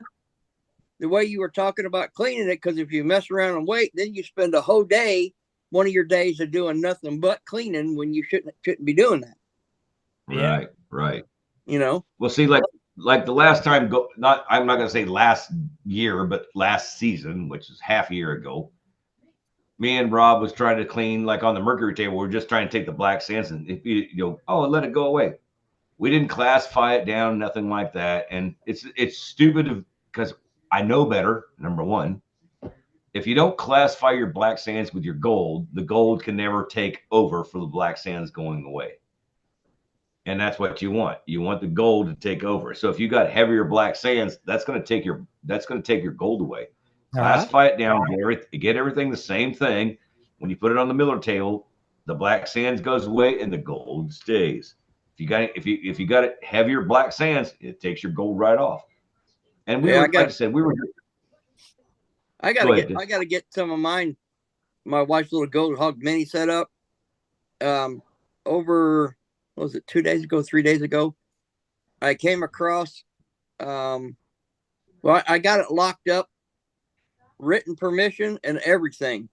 the way you were talking about cleaning it, because if you mess around and wait, then you spend a whole day, one of your days, of doing nothing but cleaning when you shouldn't be doing that. Right, right. You know. Well, see, like the last time, I'm not gonna say last year, but last season, which is half a year ago. Me and Rob was trying to clean, like on the Mercury table. We're just trying to take the black sands and let it go away. We didn't classify it down, nothing like that. And it's stupid because I know better. Number one, if you don't classify your black sands with your gold, the gold can never take over for the black sands going away. And that's what you want. You want the gold to take over. So if you got heavier black sands, that's going to take your gold away. Classify it down, get everything the same thing. When you put it on the Miller table, the black sands goes away and the gold stays. If you got it heavier black sands, it takes your gold right off. And like I said, we were. I gotta get some of mine. My wife's little gold hog mini set up. Over, what was it, 2 days ago, 3 days ago, I came across. Well, I got it locked up, written permission and everything,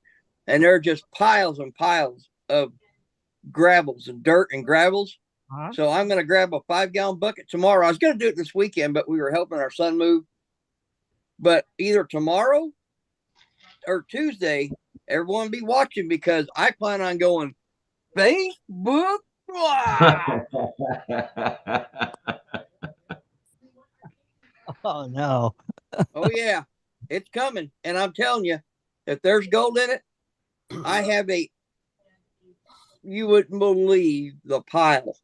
and there are just piles and piles of gravels and dirt and gravels. So I'm going to grab a 5-gallon bucket tomorrow. I was going to do it this weekend, but we were helping our son move. But either tomorrow or Tuesday, everyone be watching, because I plan on going Facebook. Oh no. Oh yeah, it's coming. And I'm telling you, if there's gold in it, I have you wouldn't believe the pile.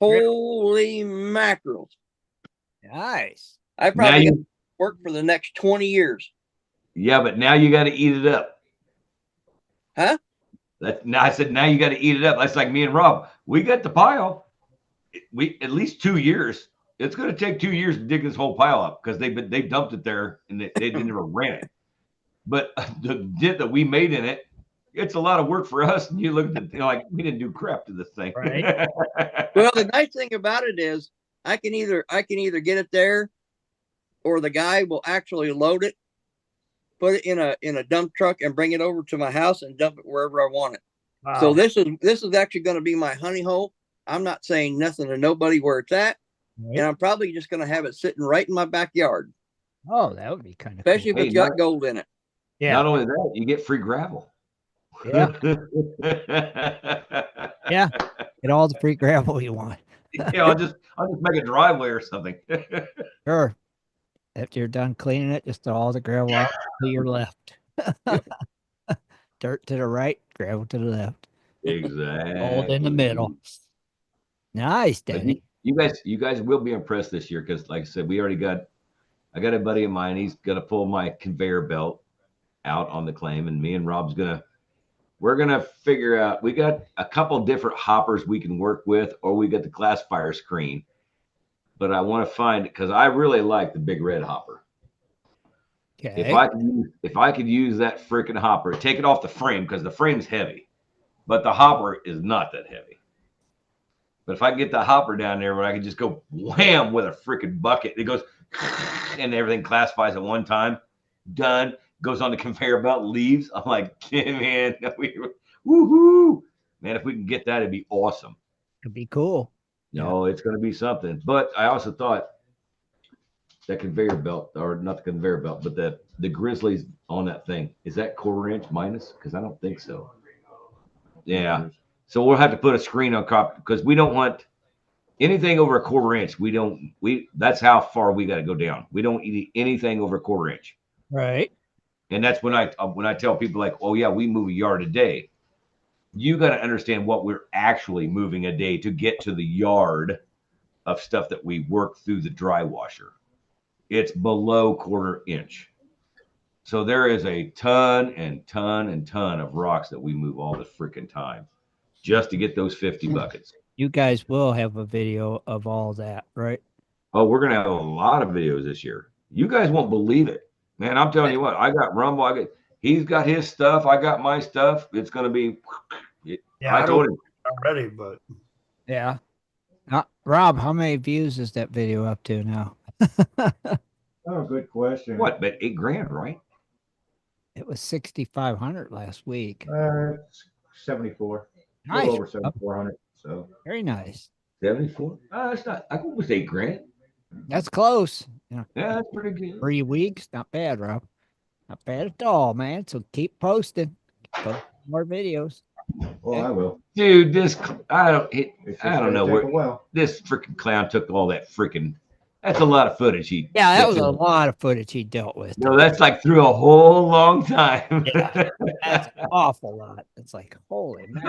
Holy mackerel. Nice. I probably got to work for the next 20 years. Yeah, but now you got to eat it up. Huh? I said, now you got to eat it up. That's like me and Rob. We got the pile. We at least 2 years. It's going to take 2 years to dig this whole pile up, because they dumped it there and they never ran it. But the dent that we made in it, it's a lot of work for us. And you look at it, like, we didn't do crap to this thing. Right. Well, the nice thing about it is I can either get it there, or the guy will actually load it, put it in a dump truck, and bring it over to my house and dump it wherever I want it. Wow. So this is actually going to be my honey hole. I'm not saying nothing to nobody where it's at, right. And I'm probably just going to have it sitting right in my backyard. Oh, that would be kind of especially cool. If it's got gold in it. Yeah. Not only that, you get free gravel. Yeah. Yeah. Get all the free gravel you want. Yeah, I'll just make a driveway or something. Sure. After you're done cleaning it, just throw all the gravel out to your left. Dirt to the right, gravel to the left. Exactly. Gold in the middle. Nice, Danny. You guys will be impressed this year, because, like I said, I got a buddy of mine. He's gonna pull my conveyor belt out on the claim, and me and Rob's we're gonna figure out. We got a couple different hoppers we can work with, or we got the classifier screen. But I want to find it, because I really like the big red hopper. Okay. If I could use that freaking hopper, take it off the frame, because the frame's heavy, but the hopper is not that heavy. But if I can get the hopper down there where I can just go wham with a freaking bucket, it goes and everything classifies at one time, done, goes on the conveyor belt, leaves. I'm like, man, woohoo, man! If we can get that, it'd be awesome. It'd be cool. No, it's going to be something. But I also thought that conveyor belt, or not the conveyor belt, but the Grizzlies on that thing, is that 1/4 inch minus? Because I don't think so. Yeah. So we'll have to put a screen on top, because we don't want anything over 1/4 inch. That's how far we got to go down. We don't eat anything over 1/4 inch. Right. And that's when I tell people, like, oh yeah, we move a yard a day. You got to understand what we're actually moving a day to get to the yard of stuff that we work through the dry washer. It's below 1/4 inch. So there is a ton and ton and ton of rocks that we move all the freaking time just to get those 50 buckets. You guys will have a video of all that, right? Oh, we're going to have a lot of videos this year. You guys won't believe it. Man, I'm telling you what, I got Rumble. He's got his stuff. I got my stuff. It's going to be. Yeah, I told him already, but Yeah. Rob, how many views is that video up to now? Oh, good question. what? But $8,000, right? It was 6,500 last week. 74. A Nice. little over 7,400. So Very nice. 74. That's not. I think it was $8,000. That's close. Yeah, that's pretty good. 3 weeks. Not bad, Rob. Not bad at all, man. So keep posting. Post more videos. well, I will. Dude, I don't know where. where this freaking clown took all that freaking. That's a lot of footage. Yeah, that was a lot of footage he dealt with. No, that's like through a whole long time. Yeah, that's an awful lot. It's like, holy man.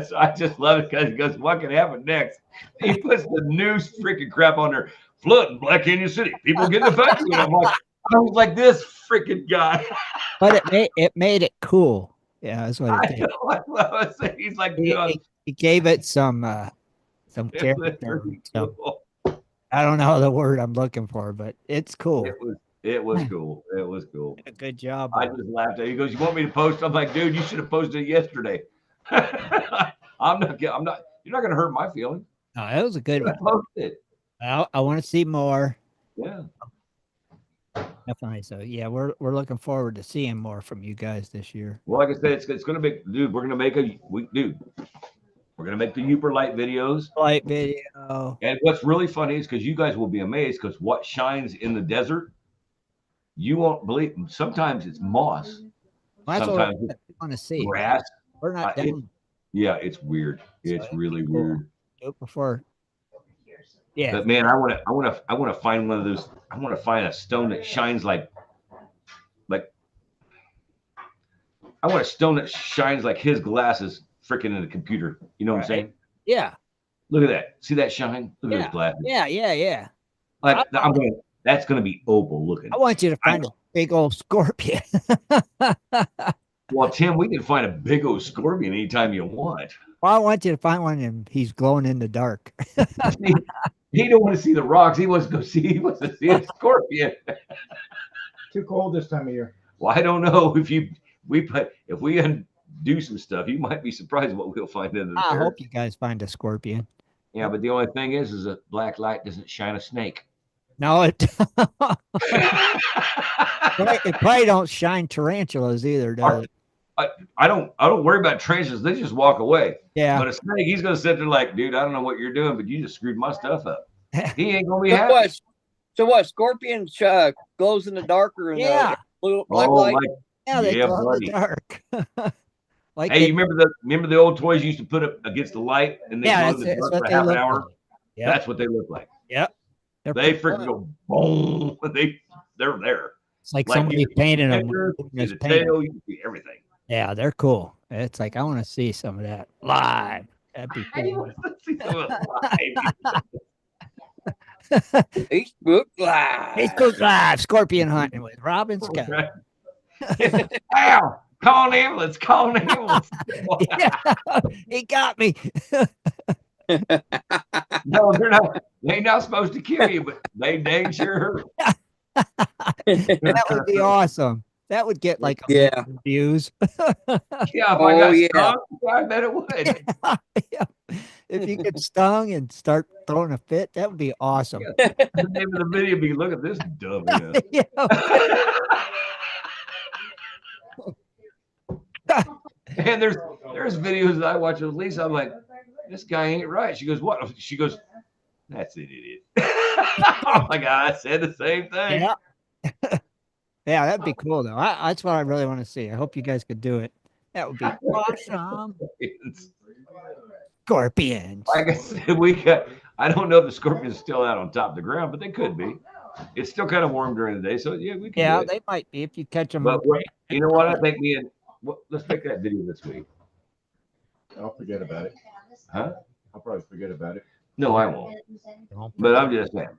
So I just love it because he goes, what can happen next? He puts the news freaking crap on there. Flood in Black Canyon City. People get the vaccine. I was like this freaking guy. But it made it cool. Yeah, that's what it did. He's like, he gave it some character. Cool. I don't know the word I'm looking for, but it's cool. It was cool. It was cool. Good job. I just laughed at it. He goes, "You want me to post?" I'm like, "Dude, you should have posted it yesterday." I'm not. You're not going to hurt my feelings. No, it was a good one. Post it. I want to see more. Yeah. Definitely. So yeah, we're looking forward to seeing more from you guys this year. Well, like I said, it's going to be, dude. We're going to make We're going to make the Uper Light videos. Light video. And what's really funny is because you guys will be amazed because what shines in the desert, you won't believe. Sometimes it's moss. Well, sometimes I want to see grass. We're not done. Yeah, it's weird. It's really weird. Do it before. Yeah. But man, I want to find one of those. I want to find a stone that shines like. I want a stone that shines like his glasses freaking in the computer. You know what I'm saying? Yeah. Look at that. See that shine? Look at his glasses. Yeah. Like that's gonna be opal looking. I want you to find a big old scorpion. Well, Tim, we can find a big old scorpion anytime you want. Well, I want you to find one and he's glowing in the dark. He don't want to see the rocks. He wants to see a scorpion. Too cold this time of year. Well, I don't know if we do some stuff, you might be surprised what we'll find in the I hope you guys find a scorpion. Yeah, but the only thing is a black light doesn't shine a snake. No, it probably don't shine tarantulas either, does it? I don't worry about tarantulas. They just walk away. Yeah. But a snake, he's gonna sit there like, dude, I don't know what you're doing, but you just screwed my stuff up. He ain't gonna be happy. So what? Scorpion glows in the dark or in the blue black light? Yeah, they glow in the dark. Like hey, you remember the old toys you used to put up against the light and they glow in the dark for half an hour? Like. Yep. That's what they look like. Yep. They freaking go boom. They're there. It's like somebody painted them. The tail, you see everything. Yeah, they're cool. It's like I want to see some of that live. That'd be cool. Facebook Live. Facebook Live. Scorpion hunting with Robin Scott. Wow. Call an ambulance. Call an ambulance. Yeah, he got me. No, they're not supposed to kill you, but they dang sure. That would be awesome. That would get like views. Yeah, if I got stung, I bet it would. Yeah. If you get stung and start throwing a fit, that would be awesome. Yeah. The name of the video would be, look at this dumbass. And there's videos that I watch with Lisa. I'm like, this guy ain't right. She goes, what? She goes, that's an idiot. Oh my God, I said the same thing. Yeah. Yeah, that'd be cool though. That's what I really want to see. I hope you guys could do it. That would be awesome. Scorpions. Like I said, I don't know if the scorpion's still out on top of the ground, but they could be. It's still kind of warm during the day, so yeah, we can. Yeah, they might be if you catch them. But you know what? I think let's make that video this week. I'll forget about it. Huh? I'll probably forget about it. No, I won't. But I'm just saying,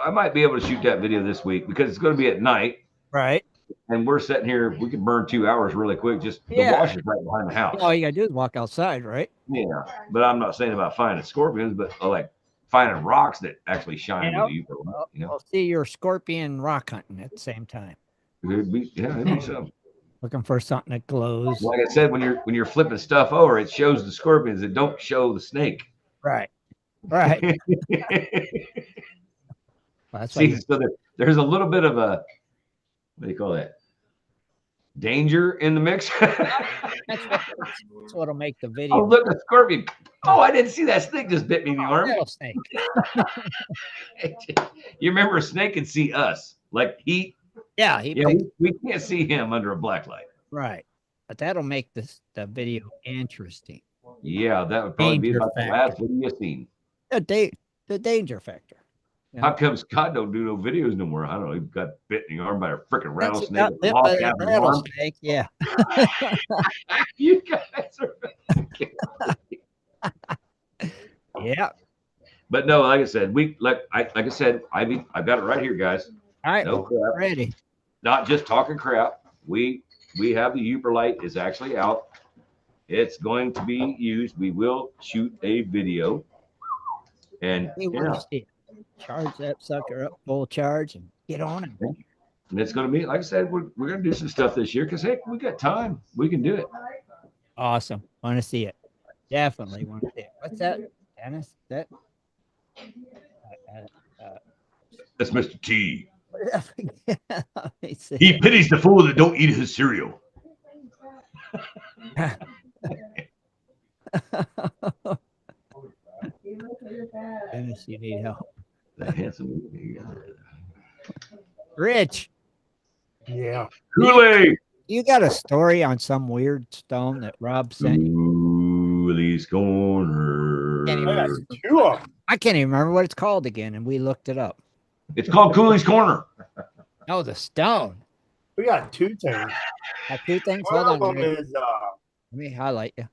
I might be able to shoot that video this week because it's going to be at night. Right. And we're sitting here. We can burn 2 hours really quick. Just the wash is right behind the house. All you gotta do is walk outside, right? Yeah, but I'm not saying about finding scorpions, but like finding rocks that actually shine with you. I'll see your scorpion rock hunting at the same time. It'd be something. Looking for something that glows. Like I said, when you're flipping stuff over, it shows the scorpions. It don't show the snake. Right. Right. Well, that's why See, so there's a little bit of a, what do you call that? Danger in the mix. that's what'll make the video. Oh, look, a scorpion. Oh, I didn't see that snake just bit me in the arm. Rattlesnake. You remember a snake can see us. Like heat. Yeah, we can't see him under a black light. Right. But that'll make the video interesting. Yeah, that would probably be about the last video you've seen. The danger factor. Yeah. How come Scott don't do no videos no more? I don't know. He got bit in the arm by a freaking rattlesnake. Rattlesnake, yeah. You guys are yeah. But no, like I said, I've got it right here, guys. All right, no crap. Ready. Not just talking crap. We have the Uber light is actually out. It's going to be used. We will shoot a video. And charge that sucker up full charge and get on it. And it's going to be, like I said, we're going to do some stuff this year because, heck, we got time. We can do it. Awesome. Want to see it. Definitely want to see it. What's that, Dennis? That's Mr. T. He pities the fool that don't eat his cereal. Dennis, you need help. The handsome Rich. Yeah. Kool-Aid. You got a story on some weird stone that Rob sent you? Cooley's Corner. I can't even remember what it's called again, and we looked it up. It's called Cooley's Corner. Oh, the stone. We got two things. Two things. Hold on. Let me highlight you.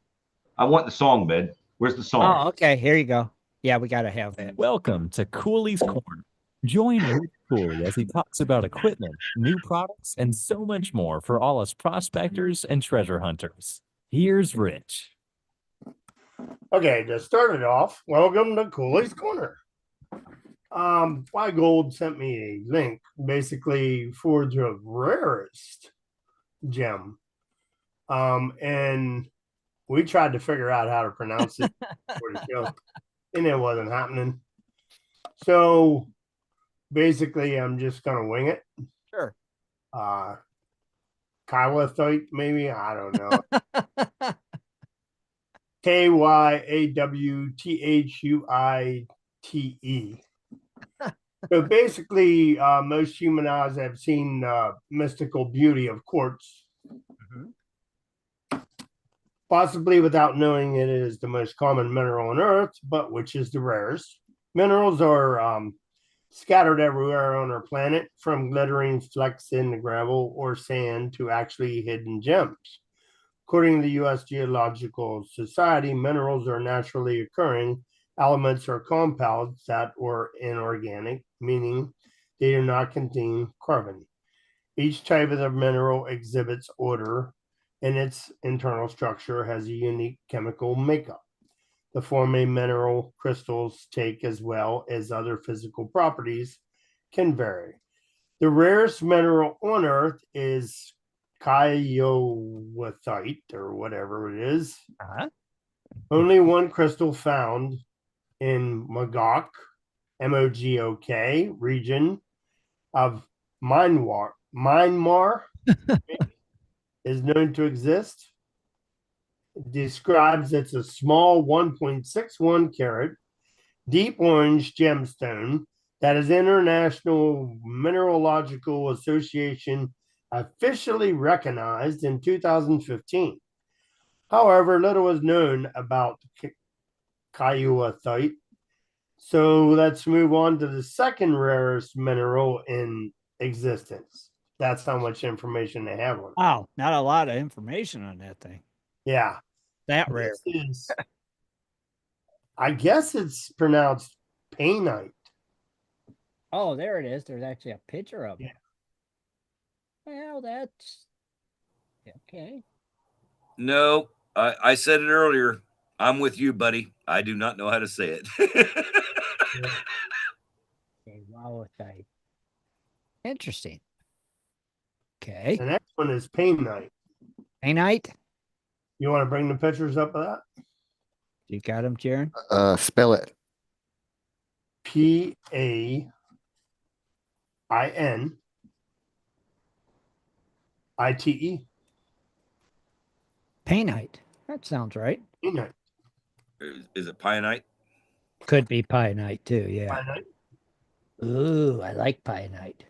I want the song, Ben. Where's the song? Oh, okay. Here you go. Yeah, we got to have that. Welcome to Cooley's Corner. Join Rich Cooley as he talks about equipment, new products, and so much more for all us prospectors and treasure hunters. Here's Rich. Okay, to start it off, welcome to Cooley's Corner. Fly Gold sent me a link basically for the rarest gem. And we tried to figure out how to pronounce it for the show, and it wasn't happening. So basically, I'm just gonna wing it. Sure. Kywatthite, maybe, I don't know. Kyawthuite. So basically, most human eyes have seen mystical beauty of quartz, possibly without knowing it is the most common mineral on Earth, but which is the rarest. Minerals are scattered everywhere on our planet, from glittering flecks in the gravel or sand to actually hidden gems. According to the U.S. Geological Society, minerals are naturally occurring elements or compounds that are inorganic, meaning they do not contain carbon. Each type of the mineral exhibits order, and its internal structure has a unique chemical makeup. The form a mineral crystals take, as well as other physical properties, can vary. The rarest mineral on Earth is Kyawatthite, or whatever it is. Only one crystal found in Mogok, M-O-G-O-K, region of Myanmar is known to exist. It describes it's a small 1.61 carat deep orange gemstone that is International Mineralogical Association officially recognized in 2015. However, little is known about Kyawatthite. So let's move on to the second rarest mineral in existence. That's how much information they have on it. Wow, not a lot of information on that thing. Yeah. That rare. I guess it's pronounced painite. Oh, there it is. There's actually a picture of it. Yeah. Well, that's okay. No, I said it earlier. I'm with you, buddy. I do not know how to say it. Okay, wow, interesting. Okay. The next one is painite. Painite? You want to bring the pictures up of that? You got them, Jaron? Spell it. Painite. Painite. That sounds right. Painite. Is it pionite? Could be painite too, yeah. Painite. Ooh, I like painite.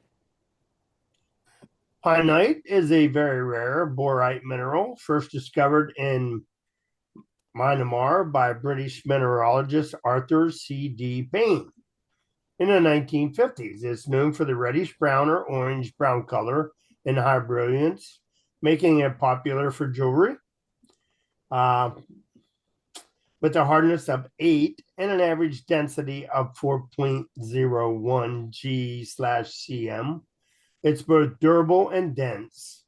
Painite is a very rare borite mineral, first discovered in Myanmar by British mineralogist Arthur C.D. Payne in the 1950s. It's known for the reddish brown or orange brown color and high brilliance, making it popular for jewelry. With a hardness of 8 and an average density of 4.01 G/cm. It's both durable and dense.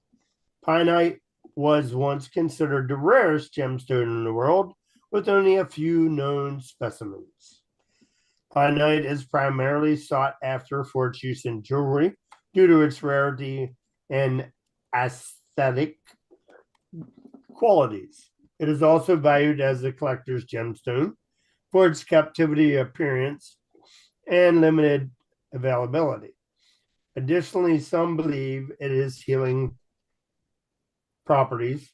Painite was once considered the rarest gemstone in the world, with only a few known specimens. Painite is primarily sought after for its use in jewelry due to its rarity and aesthetic qualities. It is also valued as a collector's gemstone for its captivity appearance and limited availability. Additionally, some believe it is healing properties,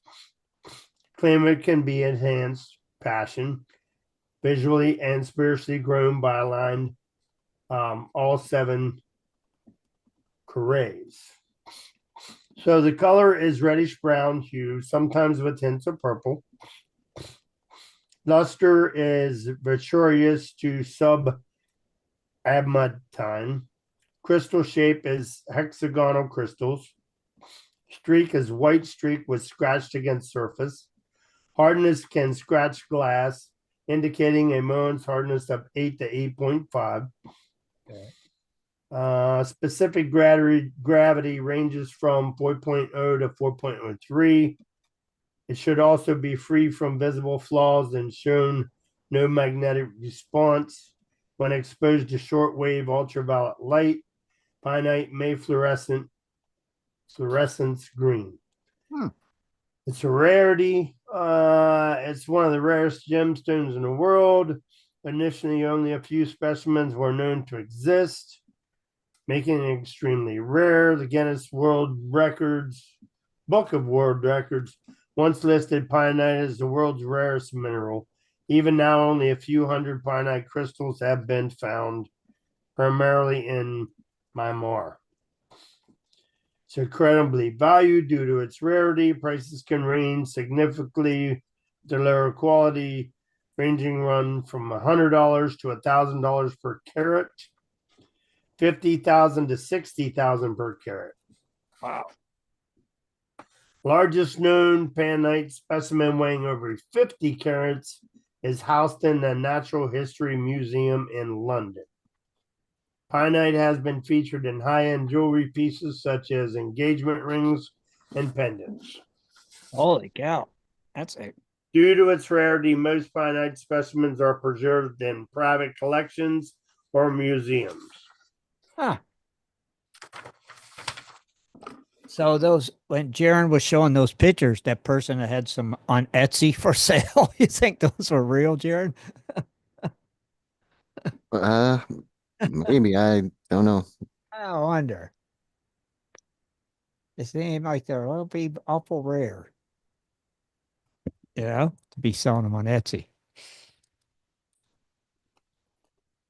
claim it can be enhanced passion, visually and spiritually grown by aligned all 7 carats. So the color is reddish brown hue, sometimes with hints of purple. Luster is vitreous to sub-adamantine. Crystal shape is hexagonal crystals. Streak is white streak with scratched against surface. Hardness can scratch glass, indicating a Mohs hardness of 8 to 8.5. Okay. Specific gravity ranges from 4.0 to 4.03. It should also be free from visible flaws and shown no magnetic response. When exposed to shortwave ultraviolet light, painite may fluorescence green. It's a rarity. It's one of the rarest gemstones in the world. Initially, only a few specimens were known to exist, making it extremely rare. The Guinness Book of World Records once listed painite as the world's rarest mineral. Even now, only a few hundred painite crystals have been found, primarily in Myanmar. It's incredibly valued due to its rarity. Prices can range significantly to lower quality, ranging from $100 to $1,000 per carat, $50,000 to $60,000 per carat. Wow. Largest known painite specimen weighing over 50 carats is housed in the Natural History Museum in London. Painite has been featured in high-end jewelry pieces such as engagement rings and pendants. Holy cow. That's it. Due to its rarity, most painite specimens are preserved in private collections or museums. Huh. So when Jaron was showing those pictures, that person that had some on Etsy for sale, you think those were real, Jaron? Maybe, I don't know. I wonder. They seem like they're awful rare. To be selling them on Etsy.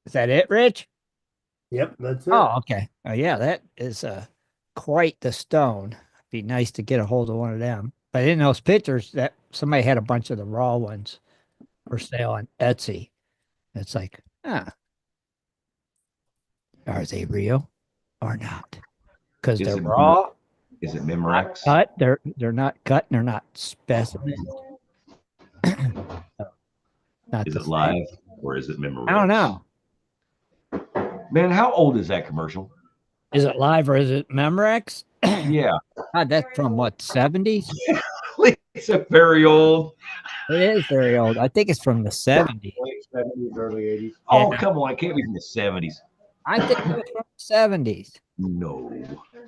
Is that it, Rich? Yep, that's it. Oh, okay. Yeah, that is quite the stone. Be nice to get a hold of one of them. But in those pictures, that somebody had a bunch of the raw ones for sale on Etsy. It's like, are they real or not? Because they're raw. Is it Memorex? Cut. They're not cut. And they're not specimens. Not Is the it same. live or is it Memorex? I don't know. Man, how old is that commercial? Is it live or is it Memorex? Yeah. God, that's from what, 70s? It's a very old. It is very old. I think it's from the 70s. Late 70s, early 80s. Oh, Yeah. come on. It can't be from the 70s. I think it was from the 70s. No.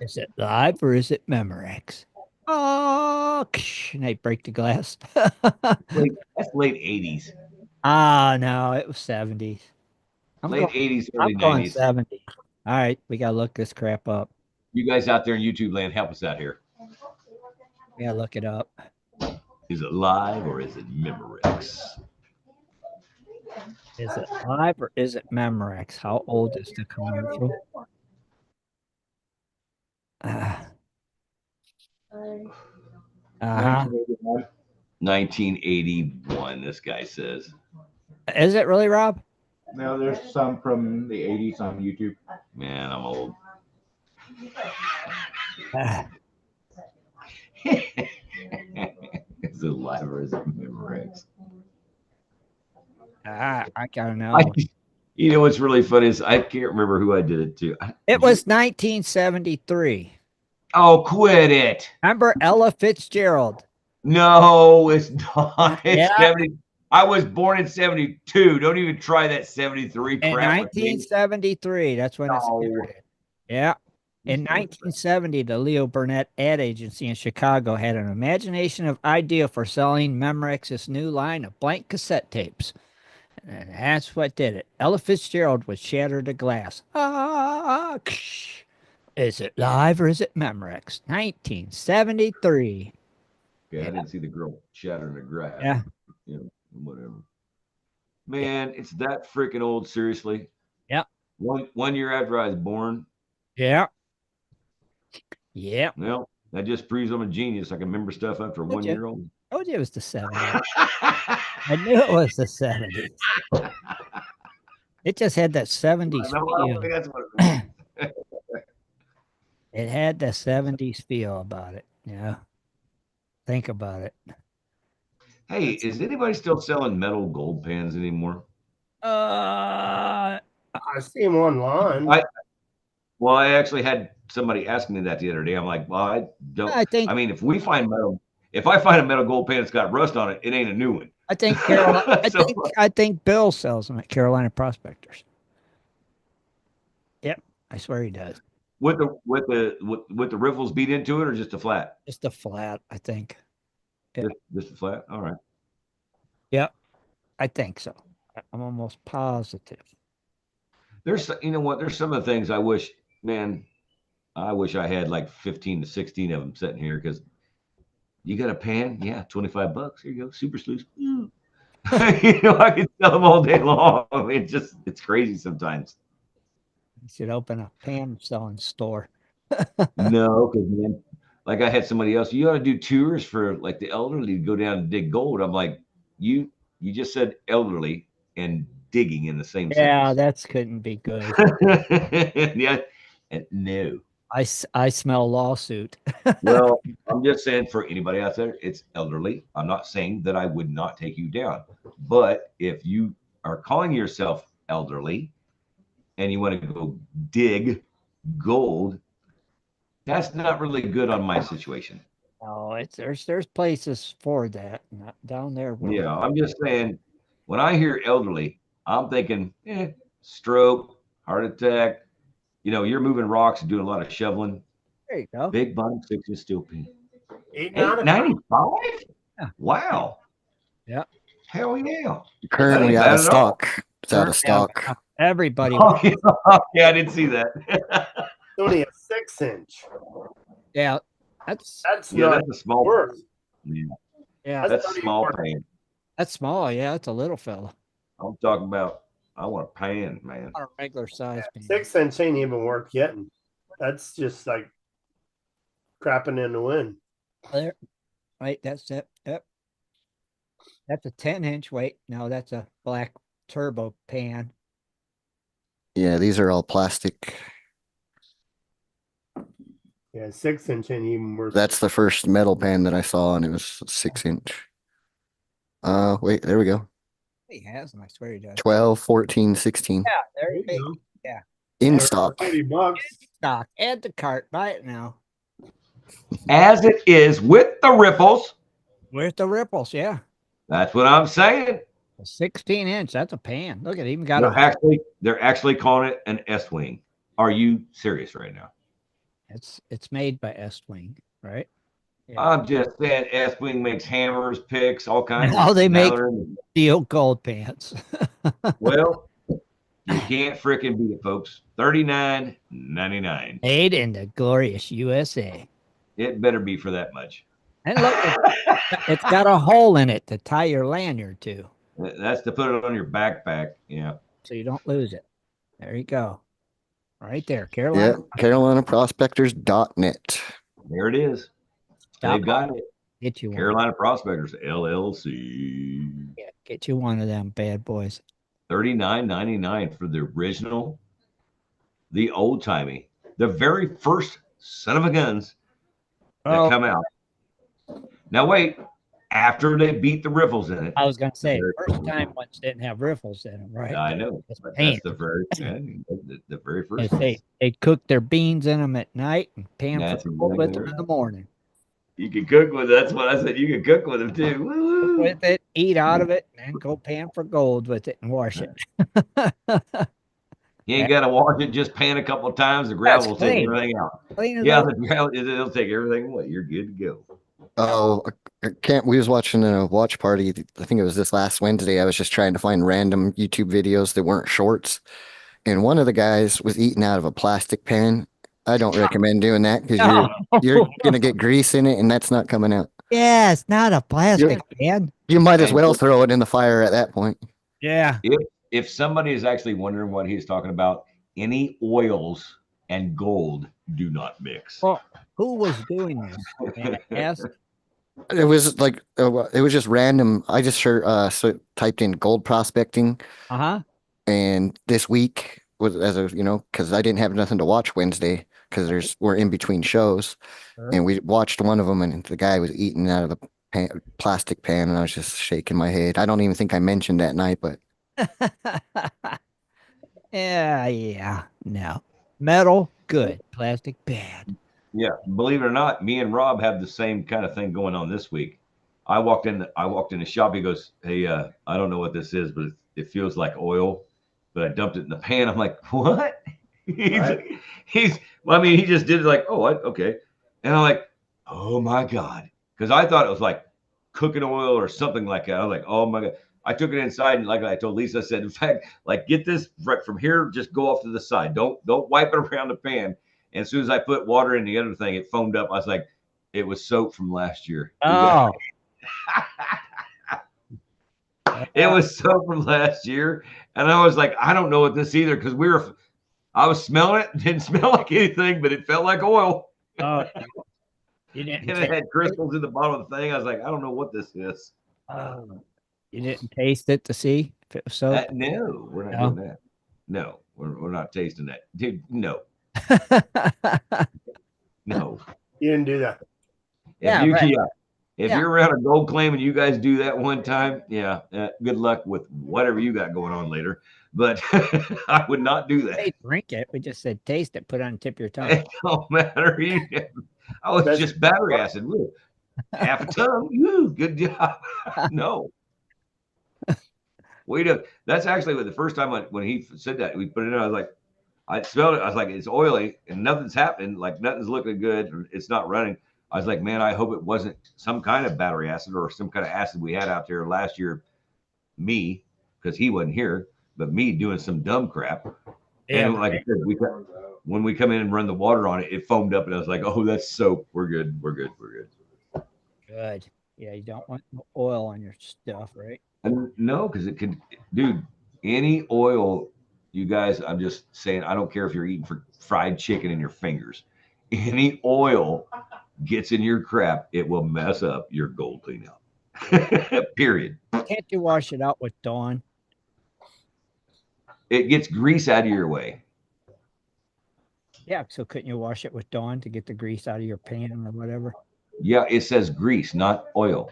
Is it live or is it Memorex? Oh, and they break the glass. That's late 80s. Ah, no, it was 70s. Late 80s, early I'm going 90s. 70s. All right, we gotta look this crap up. You guys out there in YouTube land, help us out here. We gotta look it up. Is it live or is it Memorex? Is it live or is it Memorex? How old is the commercial? Uh-huh. 1981, this guy says. Is it really, Rob? Now there's some from the 80s on YouTube. Man, I'm old. Is it live or is it Memorex? I gotta know. You know what's really funny is I can't remember who I did it to. It was 1973. Oh, quit it. Remember Ella Fitzgerald? No, it's not. It's Yeah. 70. I was born in 72. Don't even try that 73 In crap with me. 1973. That's when it started. Yeah. In 1970, the Leo Burnett ad agency in Chicago had an imagination idea for selling Memorex's new line of blank cassette tapes. And that's what did it. Ella Fitzgerald would shatter the glass. Is it live or is it Memorex? 1973. Okay, I didn't see the girl shattering the grass. Yeah. You know, whatever. Man, it's that freaking old, seriously. Yeah. One year after I was born. Yeah. Yeah. Well, that just proves I'm a genius. I can remember stuff up for 1 year old. I told you it was the 70s. I knew it was the 70s. It just had that 70s feel. That's what it is. It had the 70s feel about it. Yeah. Think about it. Hey, is anybody still selling metal gold pans anymore? I see them online. I actually had somebody ask me that the other day. I'm like, well, I don't. I mean, if I find a metal gold pan that's got rust on it, it ain't a new one. I think I think Bill sells them at Carolina Prospectors. Yep, I swear he does. With the riffles beat into it, or just a flat? Just a flat, I think. Yep. Just a flat. All right. Yep, I think so. I'm almost positive. There's, you know what? There's some of the things I wish I had like 15 to 16 of them sitting here, because you got a pan, yeah, $25. Here you go, super sluice. You know, I could sell them all day long. I mean, it's crazy sometimes. You should open a pan selling store. No, because man, like I had somebody else, you ought to do tours for like the elderly to go down and dig gold. I'm like, you just said elderly and digging in the same Yeah, sentence. that couldn't be good. Yeah, and no. I smell lawsuit. Well, I'm just saying for anybody out there, it's elderly. I'm not saying that I would not take you down, but if you are calling yourself elderly and you want to go dig gold, that's not really good on my situation. No, there's places for that, not down there. Yeah, I'm just saying, when I hear elderly, I'm thinking, stroke, heart attack. You know, you're moving rocks and doing a lot of shoveling. There you go. Big bottom 6 is still pink. 895? Yeah. Wow. Yeah. Hell yeah. Currently out of stock. It's out of stock. Everybody. Yeah, I didn't see that. It's only a 6-inch. Yeah. That's a small worth. Yeah. That's a small pan. That's small. Yeah, it's a little fella. I'm talking about, I want a pan, man. A regular size pan. 6-inch ain't even worth getting. That's just like crapping in the wind. There. Wait, that's it. Yep. That's a 10-inch. Wait, no, that's a black turbo pan. Yeah, these are all plastic. Yeah, 6-inch ain't even worth. That's the first metal pan that I saw, and it was 6-inch. Wait, there we go. He has them, I swear he does. 12, 14, 16. Yeah, there you go. Yeah. In stock. $30. Stock. Add to cart. Buy it now. As it is with the ripples. With the ripples, yeah. That's what I'm saying. A 16-inch. That's a pan. Look at it. Even got They're actually calling it an S-wing. Are you serious right now? It's made by Estwing, right? Yeah. I'm just saying, S-Wing makes hammers, picks, all kinds Now of. they now make they're in- steel gold pants. well, you can't fricking beat it, folks. $39.99. Made in the glorious USA. It better be for that much. And look, it's got a hole in it to tie your lanyard to, That's to put it on your backpack. Yeah. so you don't lose it. There you go. Right there, Yeah, Carolina. CarolinaProspectors.net. There it is. Stop. They've got it. Get you one. Carolina Prospectors, LLC. Yeah, get you one of them bad boys. $39.99 for the original, the old timey, the very first son of a guns that come out. Now wait, after they beat the riffles in it. I was gonna say first time ones didn't have riffles in them, right? I know. It's But pan. that's the very first They cook their beans in them at night and pan That's for gold with them exactly in the morning. You can cook with it. That's what I said. You can cook with them too. Woo-hoo. With it, eat out of it, and then go pan for gold with it and wash it. You ain't got to wash it. Just pan a couple of times. The gravel will take everything out. Yeah, the gravel it'll take everything away. You're good to go. Oh, I can't. We was watching a watch party. I think it was this last Wednesday. I was just trying to find random YouTube videos that weren't shorts, and one of the guys was eating out of a plastic pan. I don't recommend doing that because you're gonna get grease in it, and that's not coming out. Yeah, it's not a plastic pan. You might as well throw it in the fire at that point. Yeah. If somebody is actually wondering what he's talking about, any oils and gold do not mix. Well, who was doing this? May I ask? It was like it was just random. I just so typed in gold prospecting, and this week was because I didn't have nothing to watch Wednesday because we're in between shows, and we watched one of them, and the guy was eating out of the plastic pan, and I was just shaking my head. I don't even think I mentioned that night, but yeah, no, metal good, plastic bad. Yeah, believe it or not, me and Rob have the same kind of thing going on this week. I walked in the shop. He goes, "Hey, I don't know what this is, but it feels like oil." But I dumped it in the pan. I'm like, "What?" I mean, he just did it like, "Oh, okay," and I'm like, "Oh my god," because I thought it was like cooking oil or something like that. I was like, "Oh my god." I took it inside, and like I told Lisa, I said, in fact, like get this right from here, just go off to the side. Don't wipe it around the pan. And as soon as I put water in the other thing, it foamed up. I was like, it was soap from last year. Oh. It was soap from last year. And I was like, I don't know what this either, because I was smelling it. It didn't smell like anything, but it felt like oil. Oh, you didn't. And it had crystals in the bottom of the thing. I was like, I don't know what this is. You didn't taste it to see if it was soap? No, we're not doing that. No, we're not tasting that. Dude, no. No. You didn't do that. If you're around a gold claim and you guys do that one time, good luck with whatever you got going on later. But I would not do that. Hey, drink it. We just said taste it. Put it on the tip of your tongue. It don't matter. I was just battery acid. Woo. Half a ton. Woo, good job. No. That's actually the first time when he said that, we put it in, I was like, I smelled it. I was like, it's oily and nothing's happening. Like nothing's looking good. It's not running. I was like, man, I hope it wasn't some kind of battery acid or some kind of acid we had out there last year. Me, because he wasn't here, but me doing some dumb crap. Yeah, and like I said, when we come in and run the water on it, it foamed up, and I was like, oh, that's soap. We're good. We're good. We're good. Good. Yeah, you don't want oil on your stuff, right? No, because it could, dude, any oil, you guys, I'm just saying, I don't care if you're eating fried chicken in your fingers. Any oil gets in your crap, it will mess up your gold cleanout. Period. Can't you wash it out with Dawn? It gets grease out of your way. Yeah, so couldn't you wash it with Dawn to get the grease out of your pan or whatever? Yeah, it says grease, not oil.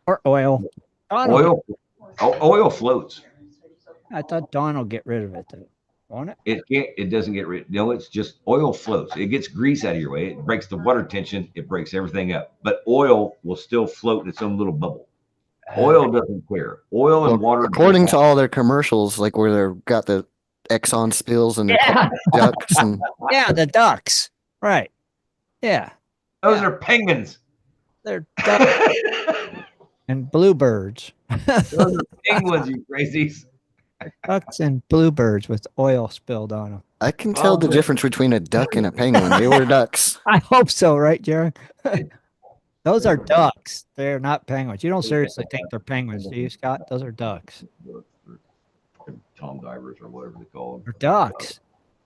Or oil. Oil floats. I thought Dawn will get rid of it, though. Won't it? It doesn't get rid. No, it's just oil floats. It gets grease out of your way. It breaks the water tension. It breaks everything up. But oil will still float in its own little bubble. Oil doesn't care. Oil and water. According to all their commercials, like where they've got the Exxon spills and the ducks and the ducks. Right. Yeah. Those are penguins. They're ducks and bluebirds. Those are penguins, you crazies. Ducks and bluebirds with oil spilled on them. I can tell the difference between a duck and a penguin. They were ducks. I hope so, right, Jared? Those are ducks. They're not penguins. You don't seriously think they're penguins, do you, Scott? Those are ducks. Tom divers or whatever they call them. They're ducks.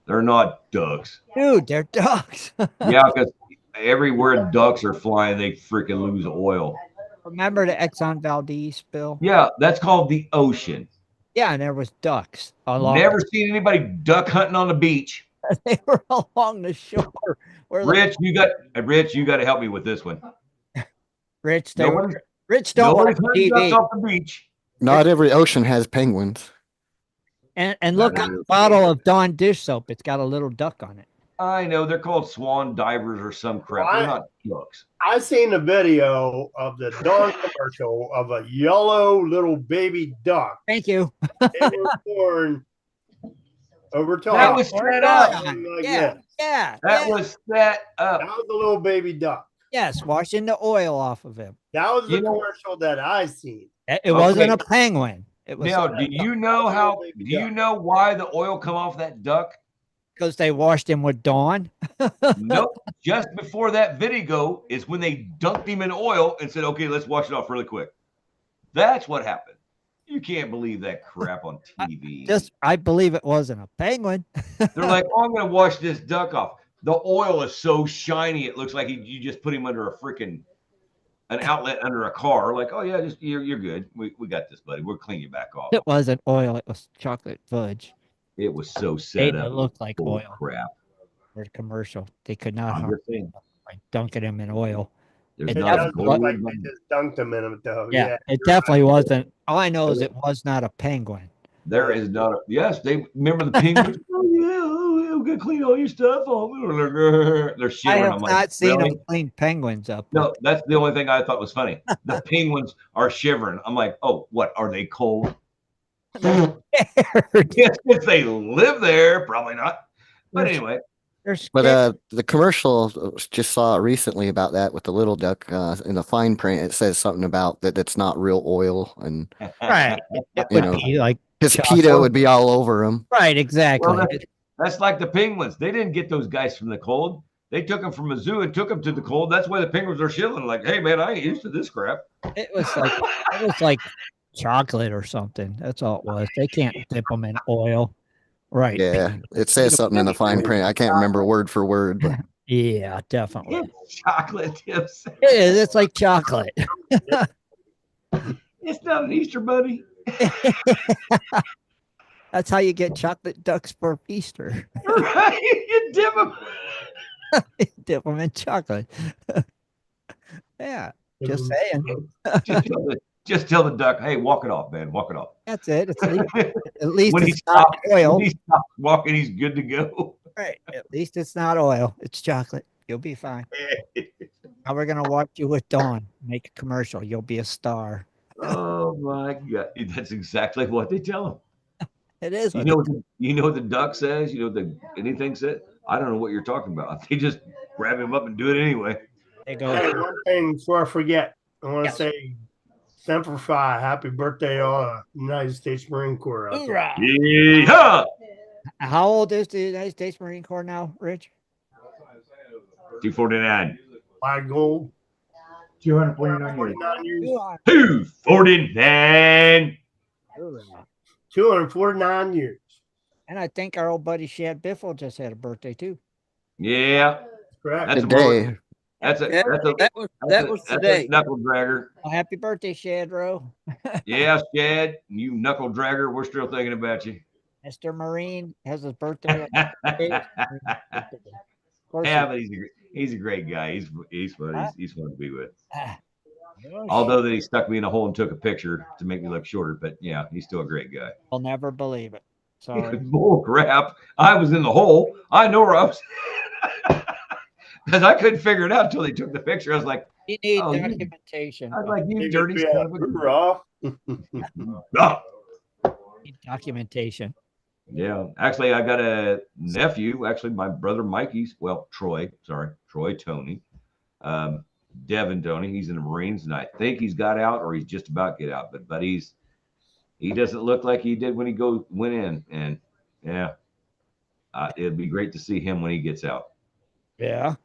They're not ducks. Dude, they're ducks. Yeah, because everywhere ducks are flying, they freaking lose oil. Remember the Exxon Valdez spill? Yeah, that's called the ocean. Yeah, and there was ducks along. Never seen anybody duck hunting on the beach. They were along the shore. Where Rich, you got to help me with this one. Rich Nobody's don't watch hunting TV. ducks off the beach. Not every ocean has penguins. And look at the bottle of Dawn dish soap. It's got a little duck on it. I know they're called swan divers or some crap. They're not ducks. I seen a video of the Dawn commercial of a yellow little baby duck. Thank you. They were born over top. That was set up. That was set up. That was a little baby duck. Yes, washing the oil off of him. That was the commercial that I seen. It wasn't a penguin. It was. Now, do you know why the oil come off that duck? Because they washed him with Dawn. Nope. Just before that video is when they dunked him in oil and said, "Okay, let's wash it off really quick." That's what happened. You can't believe that crap on TV. I believe it wasn't a penguin. They're like, "Oh, I'm going to wash this duck off." The oil is so shiny, it looks like you just put him under an outlet under a car. Like, "Oh yeah, just you're good. We got this, buddy. We'll clean you back off." It wasn't oil. It was chocolate fudge. It was so set up. It looked like oil. Crap. For commercial, they could not harm by dunking him in oil. It does look like they just dunked him in him, though. Yeah, it definitely wasn't. All I know is it was not a penguin. There is not. Yes, they remember the penguins. Oh yeah, we're gonna clean all your stuff off. They're shivering. I have not seen them clean penguins up. No, that's the only thing I thought was funny. The penguins are shivering. I'm like, oh, what? Are they cold? Yes, if they live there, probably not. But anyway. But the commercial just saw it recently about that with the little duck in the fine print. It says something about that's not real oil, and right, it would be like his PETA would be all over him. Right, exactly. Well, that's like the penguins. They didn't get those guys from the cold. They took them from a zoo and took them to the cold. That's why the penguins are shivering. Like, hey man, I ain't used to this crap. It was like chocolate or something. That's all it was. They can't dip them in oil. Right. Yeah, it says something in the fine print. I can't remember word for word, but yeah, definitely. Chocolate tips. It is. It's like chocolate. It's not an Easter bunny. That's how you get chocolate ducks for Easter. Right. You dip them. Dip them in chocolate. Yeah. Just saying. Just tell the duck, hey, walk it off, man. Walk it off. That's it. It's at least when it's not oil. When he stops walking, he's good to go. Right. At least it's not oil. It's chocolate. You'll be fine. Now we're gonna watch you with Dawn. Make a commercial. You'll be a star. Oh my God. That's exactly what they tell him. It is. You know what the duck says? You know what anything says? I don't know what you're talking about. They just grab him up and do it anyway. They go. Hey, one thing before I forget, I want to say Semper Fi, happy birthday to United States Marine Corps. Yeah. How old is the United States Marine Corps now, Rich? 249. Flag gold. 249 years. 249. 249 years. And I think our old buddy Shad Biffle just had a birthday too. Yeah. Correct. That's today. That was today. Knuckle dragger. Oh, happy birthday, Shad Rowe. Yeah, Shad, you knuckle dragger. We're still thinking about you. Mr. Marine has his birthday. Yeah, but he's a great guy. He's fun. He's fun to be with. Although that he stuck me in a hole and took a picture to make me look shorter, but yeah, he's still a great guy. I'll never believe it. Sorry. Bull crap. I was in the hole. I know where I was. Because I couldn't figure it out until they took the picture. I was like, you need documentation. I was like, you dirty son of a raw. Documentation. Yeah, actually, I got a nephew. Actually, my brother Mikey's. Well, Troy. Sorry, Troy Tony. Devin Tony. He's in the Marines, and I think he's got out, or he's just about to get out. But he doesn't look like he did when he went in, and yeah, it'd be great to see him when he gets out. Yeah.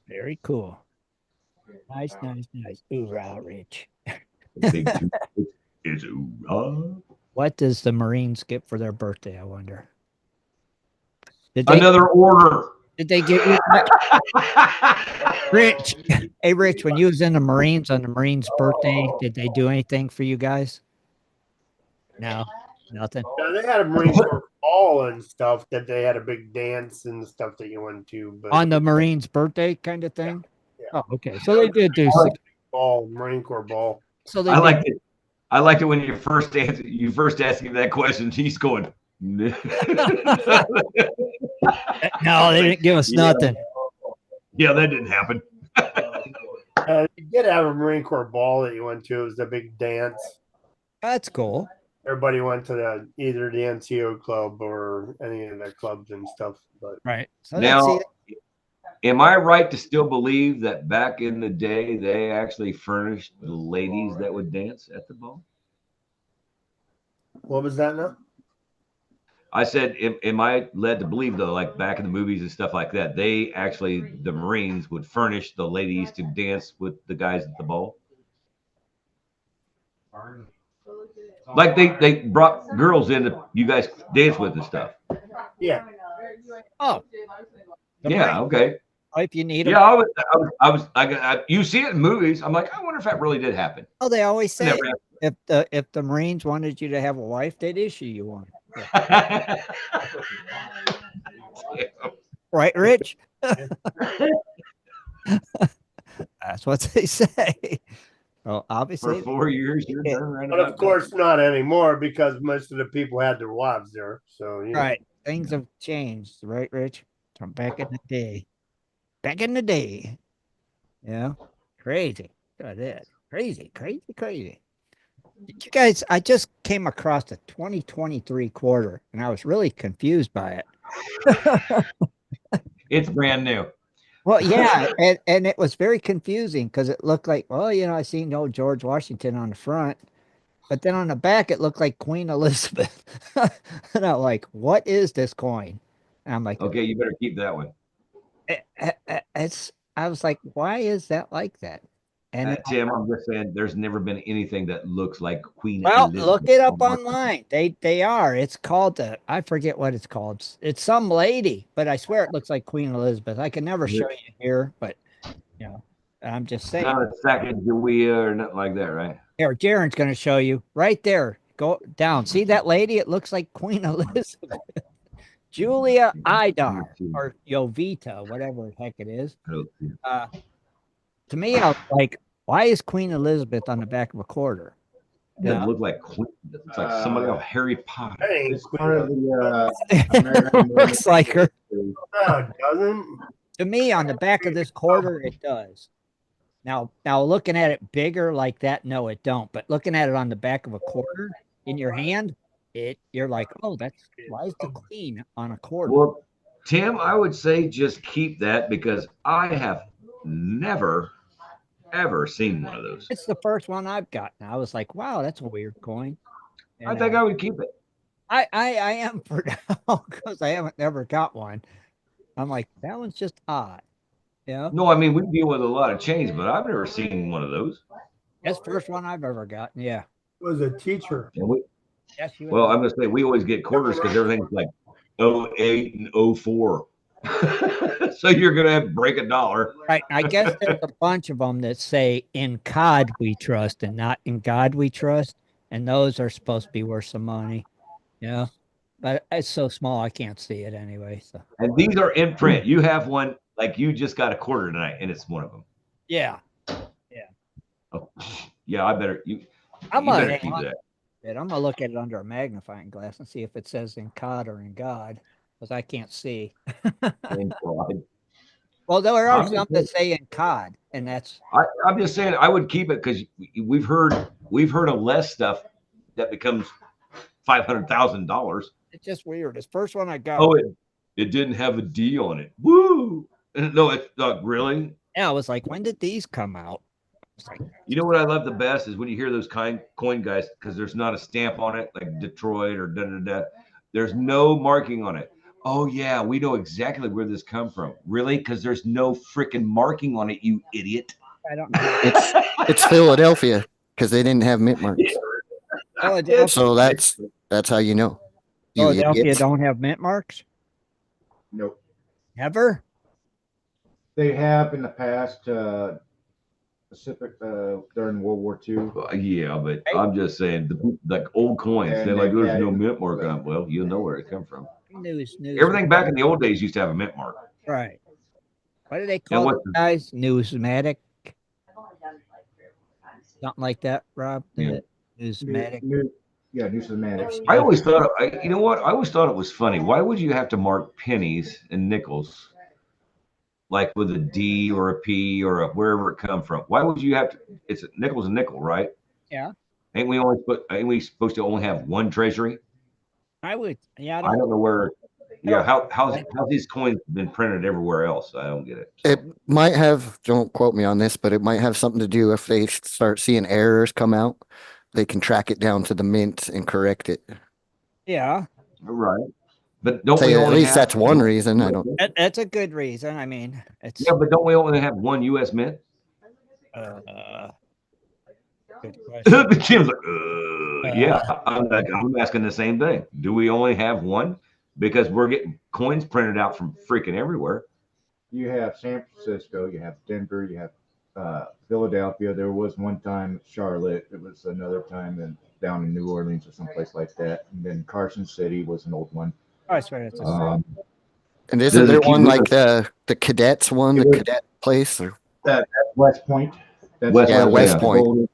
Very cool. Nice. Hoorah, Rich. The big two is hoorah. What does the Marines get for their birthday, I wonder? Another order. Did they give you Rich? Hey, Rich, when you was in the Marines on the Marines' birthday, did they do anything for you guys? No, nothing. Yeah, they had a Marine Corps ball and stuff that they had a big dance and stuff that you went to. But On the Marines' birthday kind of thing? Yeah. Oh, okay. So they did do ball, Marine Corps ball. So they I liked it. I liked it when you first asked him that question. He's going, no, they didn't give us nothing. Yeah, that didn't happen. You did have a Marine Corps ball that you went to. It was a big dance. That's cool. Everybody went to either the NCO club or any of the clubs and stuff. But right. So now, am I right to still believe that back in the day they actually furnished the ladies that would dance at the ball? What was that now? I said, am I led to believe though, like back in the movies and stuff like that, the Marines would furnish the ladies to dance with the guys at the ball? Like they brought girls in that you guys dance with and stuff. Yeah. Oh. Yeah. Okay. If you need yeah, I you see it in movies. I'm like, I wonder if that really did happen. Oh, they always say if the Marines wanted you to have a wife, they'd issue you one. Yeah. Right, Rich? That's what they say. Well, obviously, for 4 years, you're done right. But of course, not anymore because most of the people had their wives there. So right, things have changed, right, Rich? From back in the day. Back in the day, yeah, crazy. Got it. Crazy. Did you guys? I just came across the 2023 quarter, and I was really confused by it. It's brand new. Well, yeah, and it was very confusing because it looked like, well, I seen no George Washington on the front, but then on the back it looked like Queen Elizabeth. And I'm like, what is this coin? And I'm like, okay, you better keep that one. I was like, why is that like that? And Tim, I'm just saying, there's never been anything that looks like Queen Elizabeth. Look it up online. They are. It's called I forget what it's called. It's some lady, but I swear it looks like Queen Elizabeth. I can never show you here, but I'm just saying. Not a Sacagawea or nothing like that, right? Here, Jaren's going to show you right there. Go down. See that lady? It looks like Queen Elizabeth. Julia Idar or Jovita, whatever the heck it is. To me, I was like, why is Queen Elizabeth on the back of a quarter? It doesn't look like Queen. It looks like somebody else, Harry Potter. Hey, It looks like her. No, it doesn't. To me, on the back of this quarter, it does. Now looking at it bigger like that, no, it don't. But looking at it on the back of a quarter in your hand, you're like, oh, why is the Queen on a quarter? Well, Tim, I would say just keep that because I have never ever seen one of those. It's the first one I've gotten. I was like, wow, that's a weird coin. And I think I would keep it. I am for now because I haven't never got one. I'm like, that one's just odd. Yeah. No, I mean we deal with a lot of chains, but I've never seen one of those. That's the first one I've ever gotten. Yeah. Was a teacher. Yes, well, I'm gonna say we always get quarters because everything's like 08 and 04. So you're gonna have to break $1. Right. I guess there's a bunch of them that say "In God We Trust" and not "In God We Trust," and those are supposed to be worth some money. Yeah, but it's so small I can't see it anyway. So. And these are in print. You have one like you just got a quarter tonight, and it's one of them. Yeah. Oh, yeah. I better I'm gonna keep that. I'm gonna look at it under a magnifying glass and see if it says "In God" or "In God." Because I can't see. Well, there are some that say "in cod," and that's. I'm just saying I would keep it because we've heard of less stuff that becomes $500,000. It's just weird. This first one I got. Oh, it didn't have a D on it. Woo! No, it's really. Yeah, I was like, when did these come out? Like, you know what I love the best is when you hear those coin guys, because there's not a stamp on it like Detroit or da da da. There's no marking on it. Oh yeah, we know exactly where this come from. Really? Because there's no freaking marking on it, you idiot. I don't know. It's Philadelphia because they didn't have mint marks. Philadelphia. So that's how you know. You Philadelphia idiots. don't have mint marks? Nope. Ever? They have in the past, Pacific during World War II. Yeah, but I'm just saying, like old coins, And they're like, they there's had no it. mint mark on it. Well, you know where it come from. News. Everything back in the old days used to have a mint mark. Right. What do they Now, call what it, guys? Newsmatic? Something like that, Rob? Yeah. Newsmatic. Newsmatic. I always thought, you know what? I always thought it was funny. Why would you have to mark pennies and nickels, like with a D or a P or a wherever it come from? Why would you have to? It's a nickel's a nickel, right? Yeah. Ain't we supposed to only have one treasury? I would. Yeah. I don't know where. Yeah, how's these coins been printed everywhere else? I don't get it. So. It might have, don't quote me on this, but it might have something to do if they start seeing errors come out, they can track it down to the mint and correct it. Yeah. Right. But don't Say, we at only least have, that's one reason. I don't. That's a good reason. I mean, it's. Yeah, but don't we only have one U.S. mint? Good question. Jim's like, yeah. I'm asking the same thing. Do we only have one? Because we're getting coins printed out from freaking everywhere. You have San Francisco, you have Denver, you have Philadelphia. There was one time Charlotte. It was another time down in New Orleans or someplace like that. And then Carson City was an old one. Oh, I swear it's And isn't Does it there keep one moving? like the cadets one, the cadet place? Or That's West Point. That's West yeah, Point, West yeah. Point.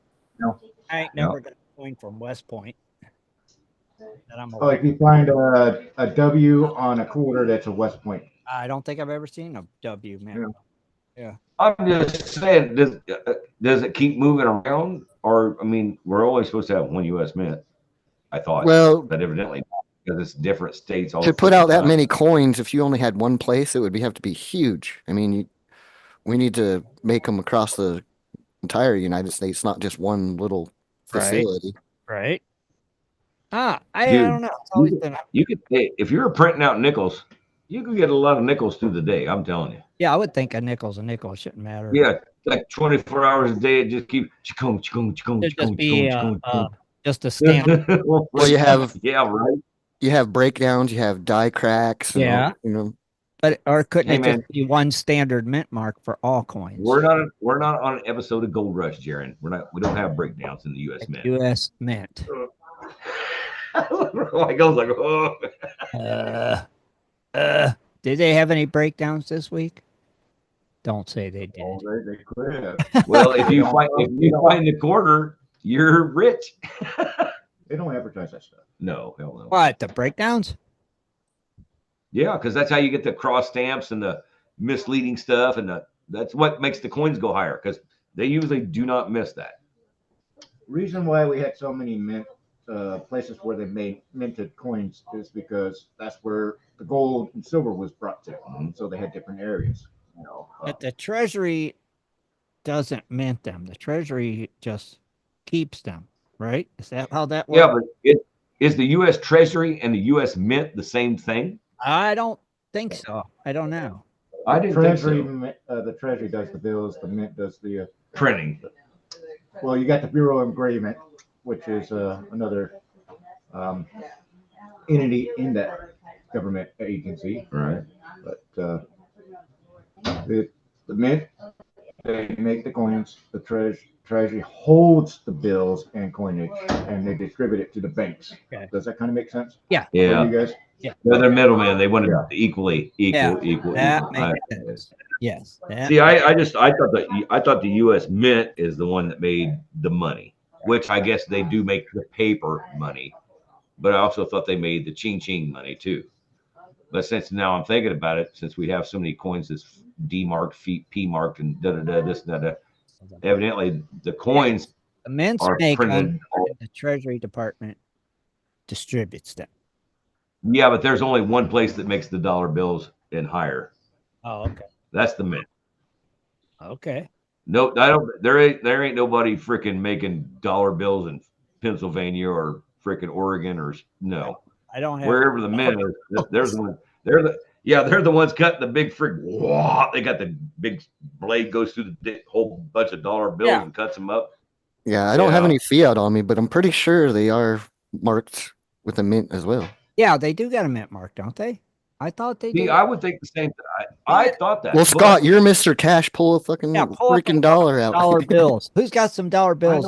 I ain't never got a coin from West Point. That I'm Oh, aware. if you find a W on a quarter, that's a West Point. I don't think I've ever seen a W, man. I'm just saying, does it keep moving around? Or, I mean, we're only supposed to have one U.S. mint, I thought. Well, but evidently not, because it's different states. All to at put the out that time. many coins, if you only had one place, it would have to be huge. I mean, we need to make them across the entire United States, not just one little facility. Right. I Dude, don't know. It's always been. You could, if you're printing out nickels, you can get a lot of nickels through the day. I'm telling you. Yeah, I would think a nickel's a nickel. It shouldn't matter. Yeah, like 24 hours a day, it just keep It'd just be just a stamp. Well, you have yeah, right. You have breakdowns, you have die cracks. And Yeah. all, you know. But or couldn't Hey, it man. just be one standard mint mark for all coins? We're not on an episode of Gold Rush, Jaron. We don't have breakdowns in the U.S. Mint. U.S. Mint. Like I was like, oh. Did they have any breakdowns this week? Don't say they did. Oh, they could have. Well, if you find the quarter, you're rich. They don't advertise that stuff. No, hell no. What, the breakdowns? Yeah, because that's how you get the cross stamps and the misleading stuff, and that's what makes the coins go higher, because they usually do not miss that. Reason why we had so many mint places where they made minted coins is because that's where the gold and silver was brought to. Mm-hmm. So they had different areas. You know, But the Treasury doesn't mint them. The Treasury just keeps them, right? Is that how that works? Yeah, but is the U.S. Treasury and the U.S. Mint the same thing? I don't think so. I don't know. I didn't Treasury, think so. The Treasury does the bills. The mint does the Printing. well, you got the Bureau of Engravement, which is another entity in that government agency. Right. But the mint, they make the coins. The Treasury holds the bills and coinage, and they distribute it to the banks. Okay. Does that kind of make sense? Yeah. For Yeah. you guys? They're middlemen. They want to Yeah. equal. That makes sense. Yes. That, See, I thought the U.S. Mint is the one that made the money, which I guess they do make the paper money, but I also thought they made the ching money too. But since now I'm thinking about it, since we have so many coins that's D marked, P marked, and this and that, evidently the coins the mints are make printed. them in the Treasury Department distributes them. Yeah, but there's only one place that makes the dollar bills and higher. Oh, okay. That's the Mint. Okay. No, I don't. There ain't nobody freaking making dollar bills in Pennsylvania or freaking Oregon or no. I don't have Wherever the Mint is, there's the one. They're the ones cutting the big freak. Whoa, they got the big blade goes through the whole bunch of dollar bills and cuts them up. Yeah, I don't have any fiat on me, but I'm pretty sure they are marked with a mint as well. Yeah, they do got a mint mark, don't they? I thought they did. I would think the same thing. I thought that. Well, Scott, you're Mr. Cash. Pull a fucking freaking dollar out. Dollar bills. Who's got some dollar bills?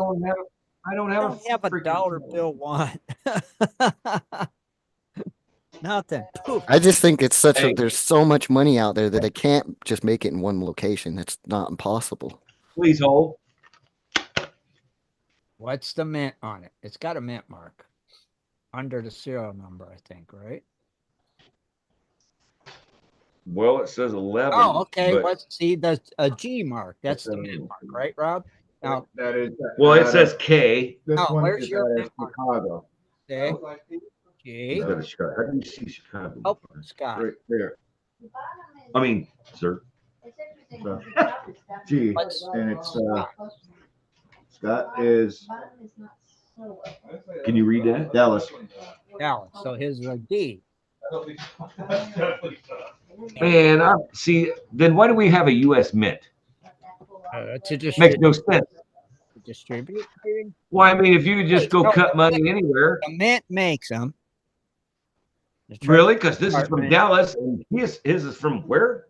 I don't have a dollar bill one. Nothing. Poof. I just think it's there's so much money out there that they can't just make it in one location. It's not impossible. Please hold. What's the mint on it? It's got a mint mark under the serial number, I think, right? Well, it says 11. Oh, okay. Let's see the G mark. That's the mint mark, right, Rob? Now, that is. Well, it says K. Where's your mint mark? Chicago? Okay. G. How do you see Chicago? Oh, Scott. Right there. I mean, sir. So, G, and it's Scott is. Can you read that? Dallas. Dallas. So his is a D. Man, see. Then why do we have a U.S. Mint? To distribute. Makes no sense. Distribute. Maybe? Well, I mean, if you could just go cut money anywhere. The mint makes them. Really? Because this is from Dallas, and his is from where?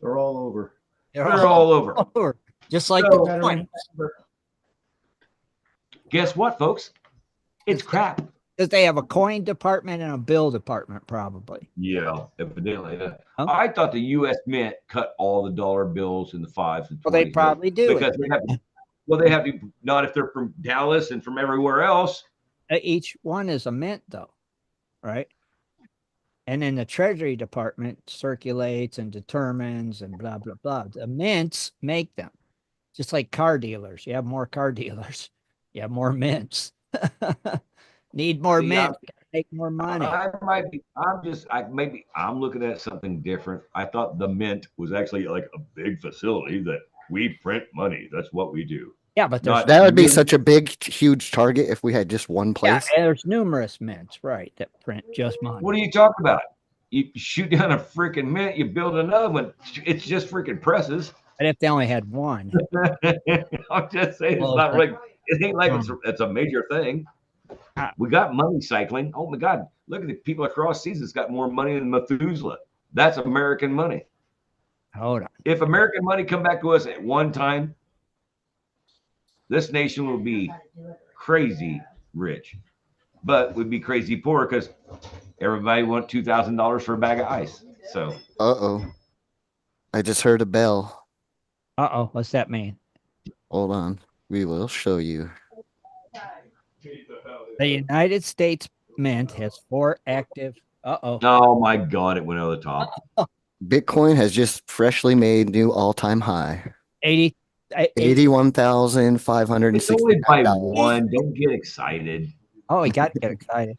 They're all over. They're all over. Just like the coin. Guess what, folks? It's crap. Because they have a coin department and a bill department, probably. Yeah, evidently. Huh? I thought the U.S. Mint cut all the dollar bills and the 5s and 20s. Well, they probably do. Because they have to, not if they're from Dallas and from everywhere else. Each one is a mint, though, right? And then the Treasury Department circulates and determines and blah, blah, blah. The mints make them. Just like car dealers. You have more car dealers. You have more mints. Need more mints. Make more money. I'm looking at something different. I thought the Mint was actually like a big facility that we print money. That's what we do. Yeah, but that would be such a big, huge target if we had just one place. Yeah, there's numerous mints, right, that print just money. What are you talking about? You shoot down a freaking mint, you build another one. It's just freaking presses. But if they only had one. I'm just saying, it's not like it ain't like it's a major thing. We got money cycling. Oh my God, look at the people across seas that's got more money than Methuselah. That's American money. Hold on. If American money come back to us at one time, this nation will be crazy rich, but we'd be crazy poor because everybody want $2,000 for a bag of ice. So, I just heard a bell. What's that mean? Hold on, we will show you. The United States Mint has 4 active. Oh my God! It went over the top. Bitcoin has just freshly made new all-time high. 81,560. Only by one. Don't get excited. Oh, you got to get excited.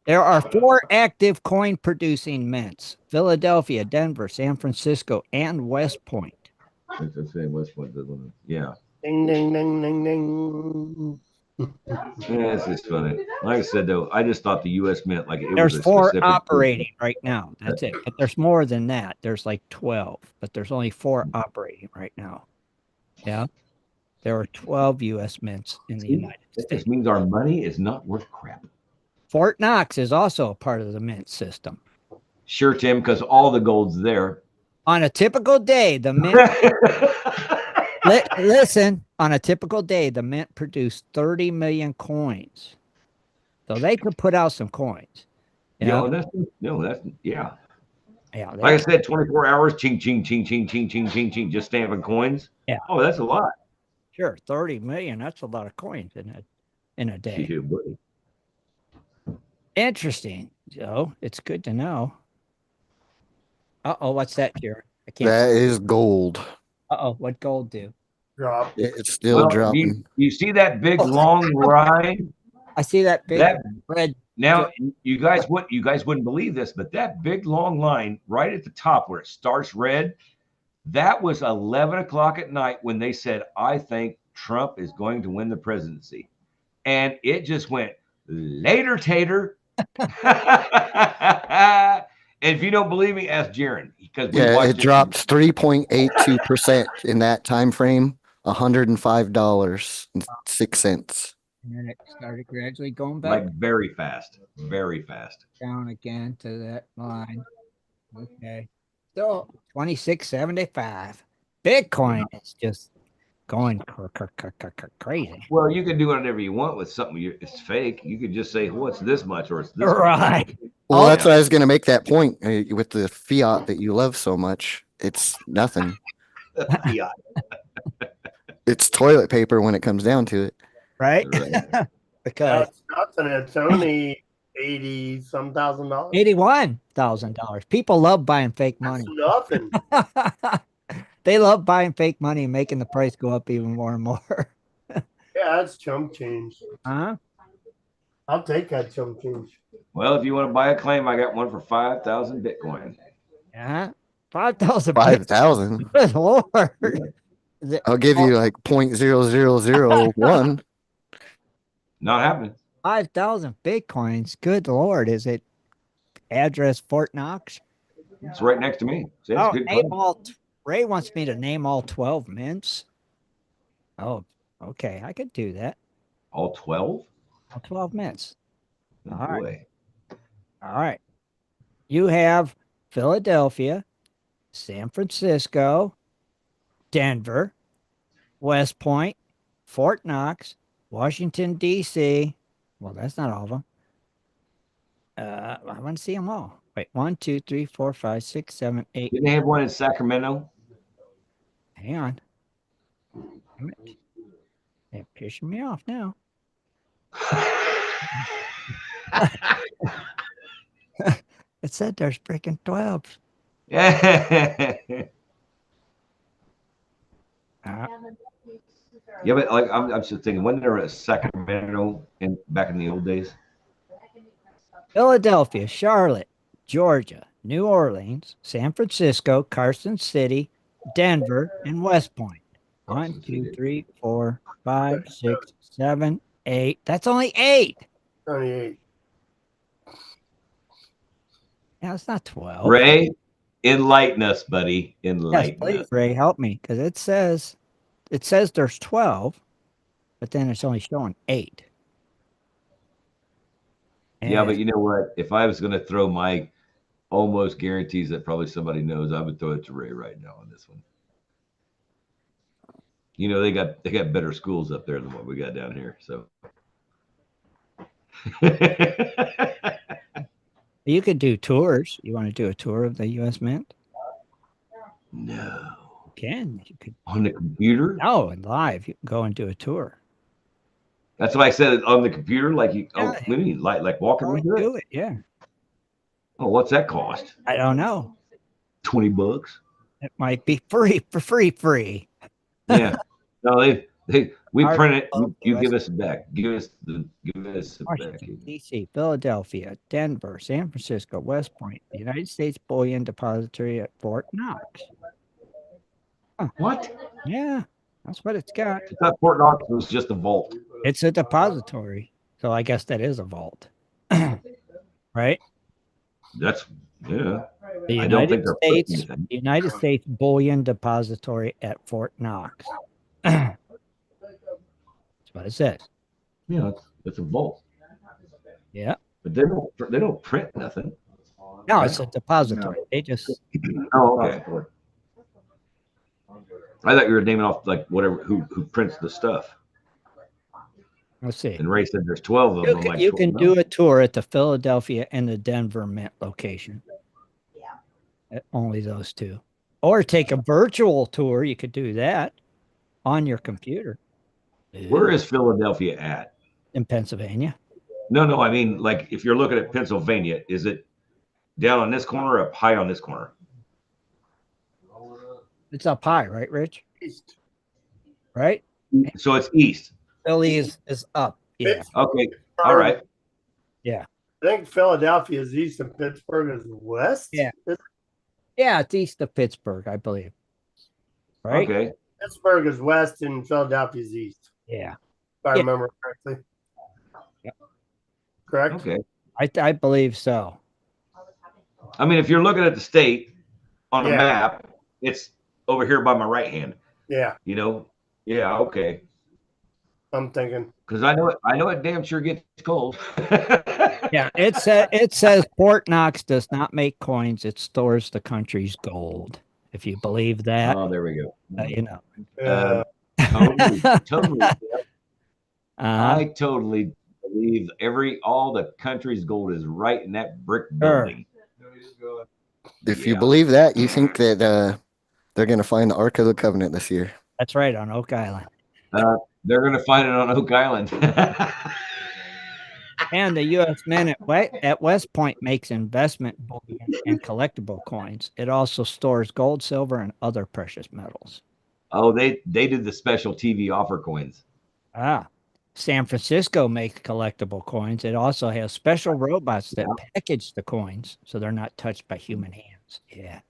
There are 4 active coin producing mints: Philadelphia, Denver, San Francisco, and West Point. It's the same West Point. Yeah. Ding, ding, ding, ding, ding. Yeah, it's just funny. Like I said, though, I just thought the U.S. Mint like it there's was 4 specific operating right now. That's it. But there's more than that. There's like 12, but there's only 4 operating right now. Yeah. There are 12 U.S. mints in the United States. This means our money is not worth crap. Fort Knox is also a part of the mint system. Sure, Tim, because all the gold's there. On a typical day, the mint listen, on a typical day, the mint produced 30 million coins. So they could put out some coins. Yeah. Yeah. Like I said, 24 hours, ching, ching, ching, ching, ching, ching, ching, ching, just stamping coins. Yeah. Oh, that's a lot. Sure. 30 million. That's a lot of coins in a day. Yeah, buddy. Interesting, Joe. It's good to know. What's that, Jared? I can't. That is gold. What gold do? Drop. It's still dropping. You see that big long line? I see that big That red. now you guys wouldn't believe this, but that big long line right at the top where it starts red, that was 11 o'clock at night when they said, I think Trump is going to win the presidency. And it just went later, tater. And if you don't believe me, ask Jaron, because we Yeah, watched it dropped 3.82% in that time frame, $105.06. And then it started gradually going back like very fast, very fast. down again to that line. Okay. So 26.75. Bitcoin is just going crazy. Well, you can do whatever you want with something. It's fake. You could just say, "What's this much?" or "It's this much." Right. Well, Oh, that's what I was going to make that point with the fiat that you love so much. It's nothing. Fiat. It's toilet paper when it comes down to it. right. Right. Because That's nothing. It's only $80-some thousand. $81,000. People love buying fake That's money. nothing. They love buying fake money and making the price go up even more and more. Yeah, that's chump change. Huh? I'll take that chump change. Well, if you want to buy a claim, I got one for 5,000 Bitcoin. Yeah. 5,000. 5,000. Good Lord. I'll give you like 0.0001. Not happening. 5,000 Bitcoins. Good Lord. Is it address Fort Knox? It's right next to me. See, it's Oh, a good name claim. all. Ray wants me to name all 12 mints. Oh, okay. I could do that. All 12? All 12 mints. Oh, All right. boy. All right. You have Philadelphia, San Francisco, Denver, West Point, Fort Knox, Washington, D.C. Well, that's not all of them. I want to see them all. Wait, 1, 2, 3, 4, 5, 6, 7, 8. Didn't they have one in Sacramento? Hang on. Damn it. They're pissing me off now. It said there's freaking 12. Yeah. Uh, Yeah, but like I'm just thinking, when there was Sacramento back in the old days? Philadelphia, Charlotte, Georgia, New Orleans, San Francisco, Carson City, Denver, and West Point. 1, 2, 3, 4, 5, 6, 7, 8. That's only 8. 28. Yeah, it's not 12. Ray, enlighten us, buddy. Yes, Enlighten please, us. Ray, help me, because it says there's 12, but then it's only showing 8. Yeah, And but you know what? If I was going to throw my almost guarantees that probably somebody knows, I would throw it to Ray right now on this one. You know, they got better schools up there than what we got down here. So you could do tours. You want to do a tour of the U.S. Mint? no. You can. You could. On the computer? No, and live. You can go and do a tour. That's why I said it on the computer. Like you, Yeah. what do you mean? Like walking Go and into it? do it. Yeah. Oh, what's that cost? I don't know. $20. It might be free. Yeah. No, we Our- print it. oh, You US give us it back. Give us it back. Washington, D.C., Philadelphia, Denver, San Francisco, West Point, the United States Bullion Depository at Fort Knox. What? Yeah, that's what it's got. I thought Fort Knox was just a vault. It's a depository. So I guess that is a vault. Right? That's yeah. The I don't think United they're States, putting anything. United States Bullion Depository at Fort Knox. That's what it says. Yeah, it's a vault. Yeah. But they don't print nothing. No, it's a depository. They just Oh, okay. I thought you were naming off like whatever who prints the stuff. let's see. And Ray said there's 12 of them. I'm like, You can 12? do a tour at the Philadelphia and the Denver Mint location. Only those two. Or take a virtual tour. You could do that on your computer. Where is Philadelphia at? In Pennsylvania. No. I mean, like if you're looking at Pennsylvania, is it down on this corner or up high on this corner? It's up high, right, Rich? East. Right? So it's east. Philly is up. Yeah. Okay. All right. Yeah. I think Philadelphia is east and Pittsburgh is west. Yeah. Yeah, it's east of Pittsburgh, I believe. Right? Okay. Pittsburgh is west and Philadelphia is east. Yeah. If I Yeah. remember correctly. Yep. Correct? Okay. I believe so. I mean, if you're looking at the state on a Yeah. map, it's over here by my right hand. Yeah, You know? Yeah. Okay. I'm thinking. Because I know it damn sure gets cold. Yeah, it says Fort Knox does not make coins; it stores the country's gold. If you believe that, Oh, there we go. you know. Totally. Uh-huh. I totally believe all the country's gold is right in that brick Sure. building. If you Yeah. believe that, you think that they're going to find the Ark of the Covenant this year. That's right, on Oak Island. They're going to find it on Oak Island. And the U.S. Mint at West Point makes investment bullion and collectible coins. It also stores gold, silver, and other precious metals. Oh, they did the special TV offer coins. San Francisco makes collectible coins. It also has special robots that package the coins so they're not touched by human hands. Yeah.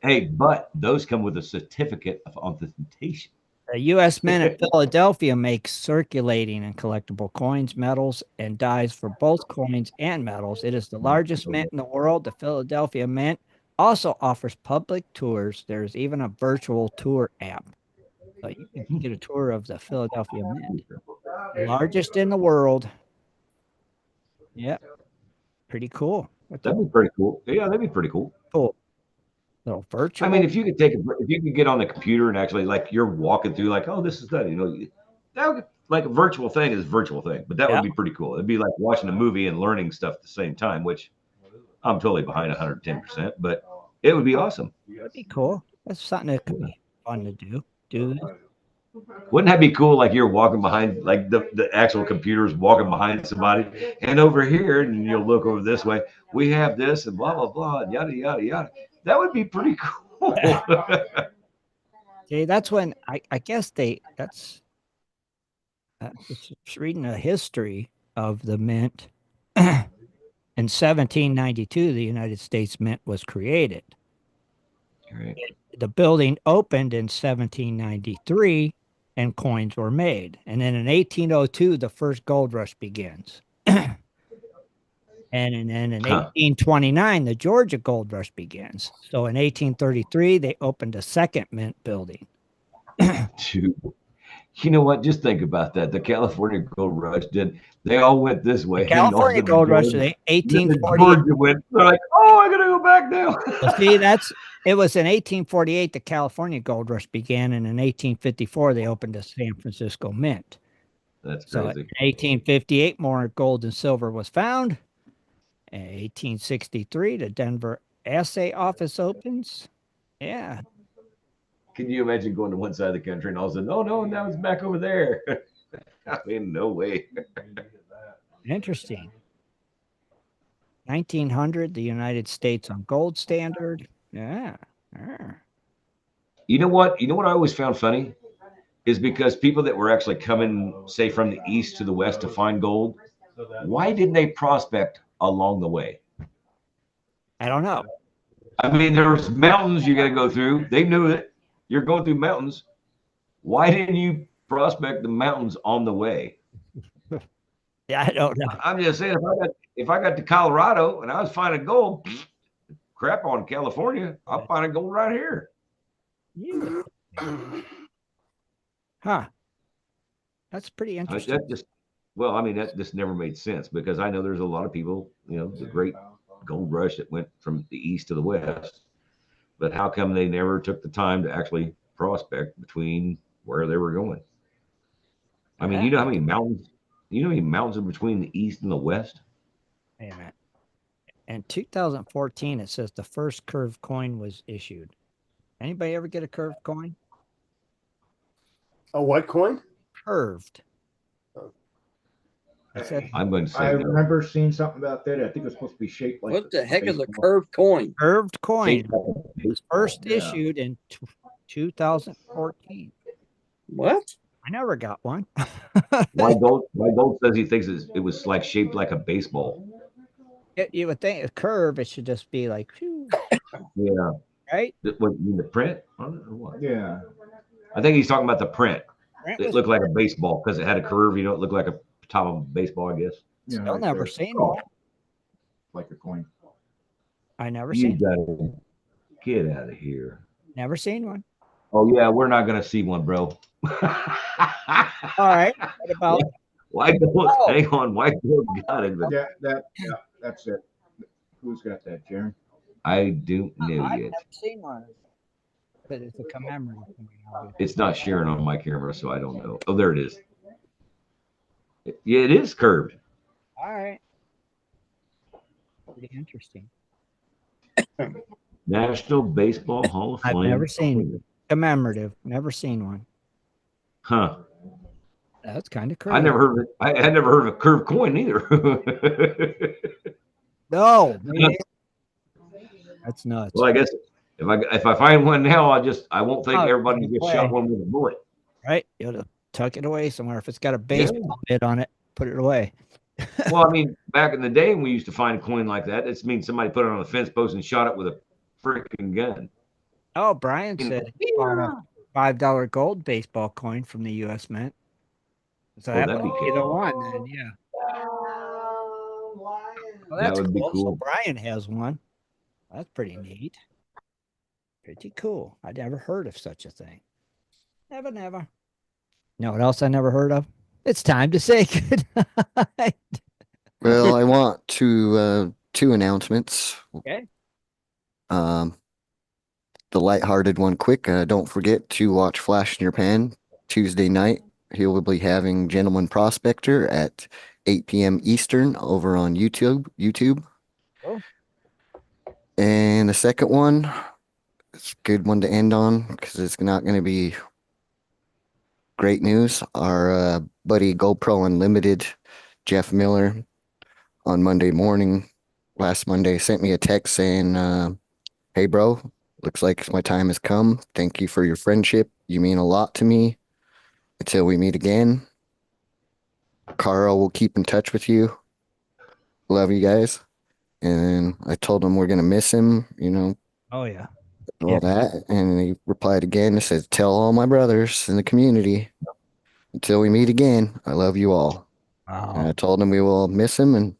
Hey, but those come with a certificate of authentication. The U.S. Mint at Philadelphia makes circulating and collectible coins, metals, and dies for both coins and metals. It is the largest mint in the world. The Philadelphia Mint also offers public tours. There's even a virtual tour app. So you can get a tour of the Philadelphia Mint. Largest in the world. Yep. Pretty cool. That'd be pretty cool. Yeah, that'd be pretty cool. Cool. Little virtual. I mean, if you could get on the computer and actually like you're walking through, like, oh, this is that, that would, like a virtual thing is a virtual thing, but that would be pretty cool. It'd be like watching a movie and learning stuff at the same time, which I'm totally behind 110%, but it would be awesome. That'd be cool. That's something that could be fun to do. Wouldn't that be cool? Like you're walking behind, like the actual computer's walking behind somebody, and over here, and you'll look over this way. We have this and blah blah blah, and yada yada yada. That would be pretty cool. Okay, that's when I guess that's just reading a history of the mint. In 1792, the United States Mint was created. Right. The building opened in 1793 and coins were made. And then in 1802, the first gold rush begins. And then in 1829, the Georgia gold rush begins. So in 1833, they opened a second mint building. Dude, you know what? Just think about that. The California gold rush they all went this way. The California gold rush, 1848. They're like, oh, I gotta go back now. Well, see, it was in 1848 the California gold rush began, and in 1854 they opened a San Francisco mint. That's crazy. So in 1858, more gold and silver was found. In 1863, the Denver Assay Office opens. Yeah. Can you imagine going to one side of the country and all of a sudden, oh no, now it's back over there? I mean, no way. Interesting. 1900, the United States on gold standard. Yeah. You know what? I always found funny is because people that were actually coming, say, from the east to the west to find gold, why didn't they prospect along the way? I don't know. I mean, there was mountains you got to go through. They knew it. You're going through mountains. Why didn't you prospect the mountains on the way? Yeah, I don't know. I'm just saying, if I got to Colorado and I was finding gold, crap on California, I'll find gold right here. Yeah. Huh. That's pretty interesting. That just never made sense because I know there's a lot of people, the great gold rush that went from the east to the west. But how come they never took the time to actually prospect between where they were going? I mean, you know how many mountains? You know how many mountains are between the east and the west? Wait a minute. In 2014, it says the first curved coin was issued. Anybody ever get a curved coin? A what coin? Curved. I'm going to say I no. remember seeing something about that. I think it was supposed to be shaped like. What the heck is a curved coin? Curved coin was first issued in 2014. What? I never got one. White Gold says he thinks it was like shaped like a baseball. You would think a curve, it should just be like, phew, Yeah. right? What, you mean the print on it or what? Yeah. I think he's talking about the print. Brent It was looked like a baseball because it had a curve. You know, it looked like a top of a baseball, I guess. Yeah, still right never there. seen Oh. one. Like a coin. I never You seen gotta get out of here. never seen one. Oh yeah, we're not gonna see one, bro. All right. What about White Gold? Oh. Hang on, White Gold got it, but Yeah, that's it. Who's got that, Jeremy? I don't know I've yet. never seen one. But it's a commemorative thing, obviously. It's not sharing on my camera, so I don't know. Oh, there it is. Yeah, it is curved. All right. Pretty interesting. National Baseball Hall of Fame. I've never seen commemorative. Never seen one. Huh. That's kind of crazy. I never heard of it. I had never heard of a curved coin either. No, that's nuts. Well, I guess if I find one now, I won't think Oh, everybody tuck it gets away. shot one with a bullet. Right? You ought to tuck it away somewhere. If it's got a baseball bit on it, put it away. Well, I mean, back in the day when we used to find a coin like that, it means somebody put it on a fence post and shot it with a freaking gun. Oh, Brian said he bought a $5 gold baseball coin from the U.S. Mint. So that that'd would be be the cool. one then, yeah. Well, That that's would be cool. So cool. Brian has one. That's pretty neat. Pretty cool. I'd never heard of such a thing. Never. Know what else I never heard of? It's time to say goodnight. Well, I want to two announcements. Okay. The lighthearted one quick. Don't forget to watch Flash in Your Pan Tuesday night. He will be having Gentleman Prospector at 8 p.m. Eastern over on YouTube. Oh. And the second one, it's a good one to end on because it's not going to be great news. Our buddy GoPro Unlimited, Jeff Miller, on Monday morning, last Monday, sent me a text saying, hey, bro, looks like my time has come. Thank you for your friendship. You mean a lot to me. Until we meet again. Carl will keep in touch with you. Love you guys. And I told him we're going to miss him, Oh, yeah. all that. And he replied again and said, tell all my brothers in the community, until we meet again, I love you all. Wow. And I told him we will miss him. And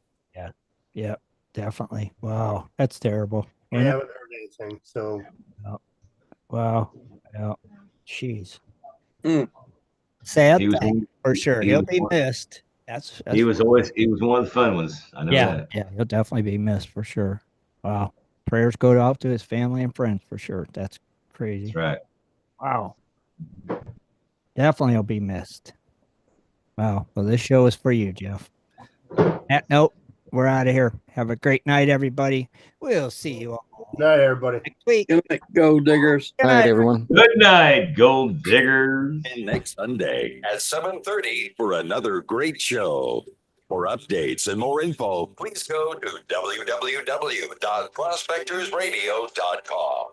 Yeah, definitely. Wow. That's terrible. I haven't heard anything. So Wow. Yeah. Jeez. Mm. Sad He was thing, for sure. he He'll was be one- missed. That's He was one of the fun ones. I know that. yeah, he'll definitely be missed for sure. Wow. Prayers go out to his family and friends for sure. That's crazy. That's right. Wow. Definitely will be missed. Wow. Well, this show is for you, Jeff. That note, we're out of here. Have a great night, everybody. We'll see you all good night, everybody. next week. Good night, Go Diggers. Good all right, night. everyone. Good night, gold diggers. And next Sunday at 7:30 for another great show. For updates and more info, please go to www.prospectorsradio.com.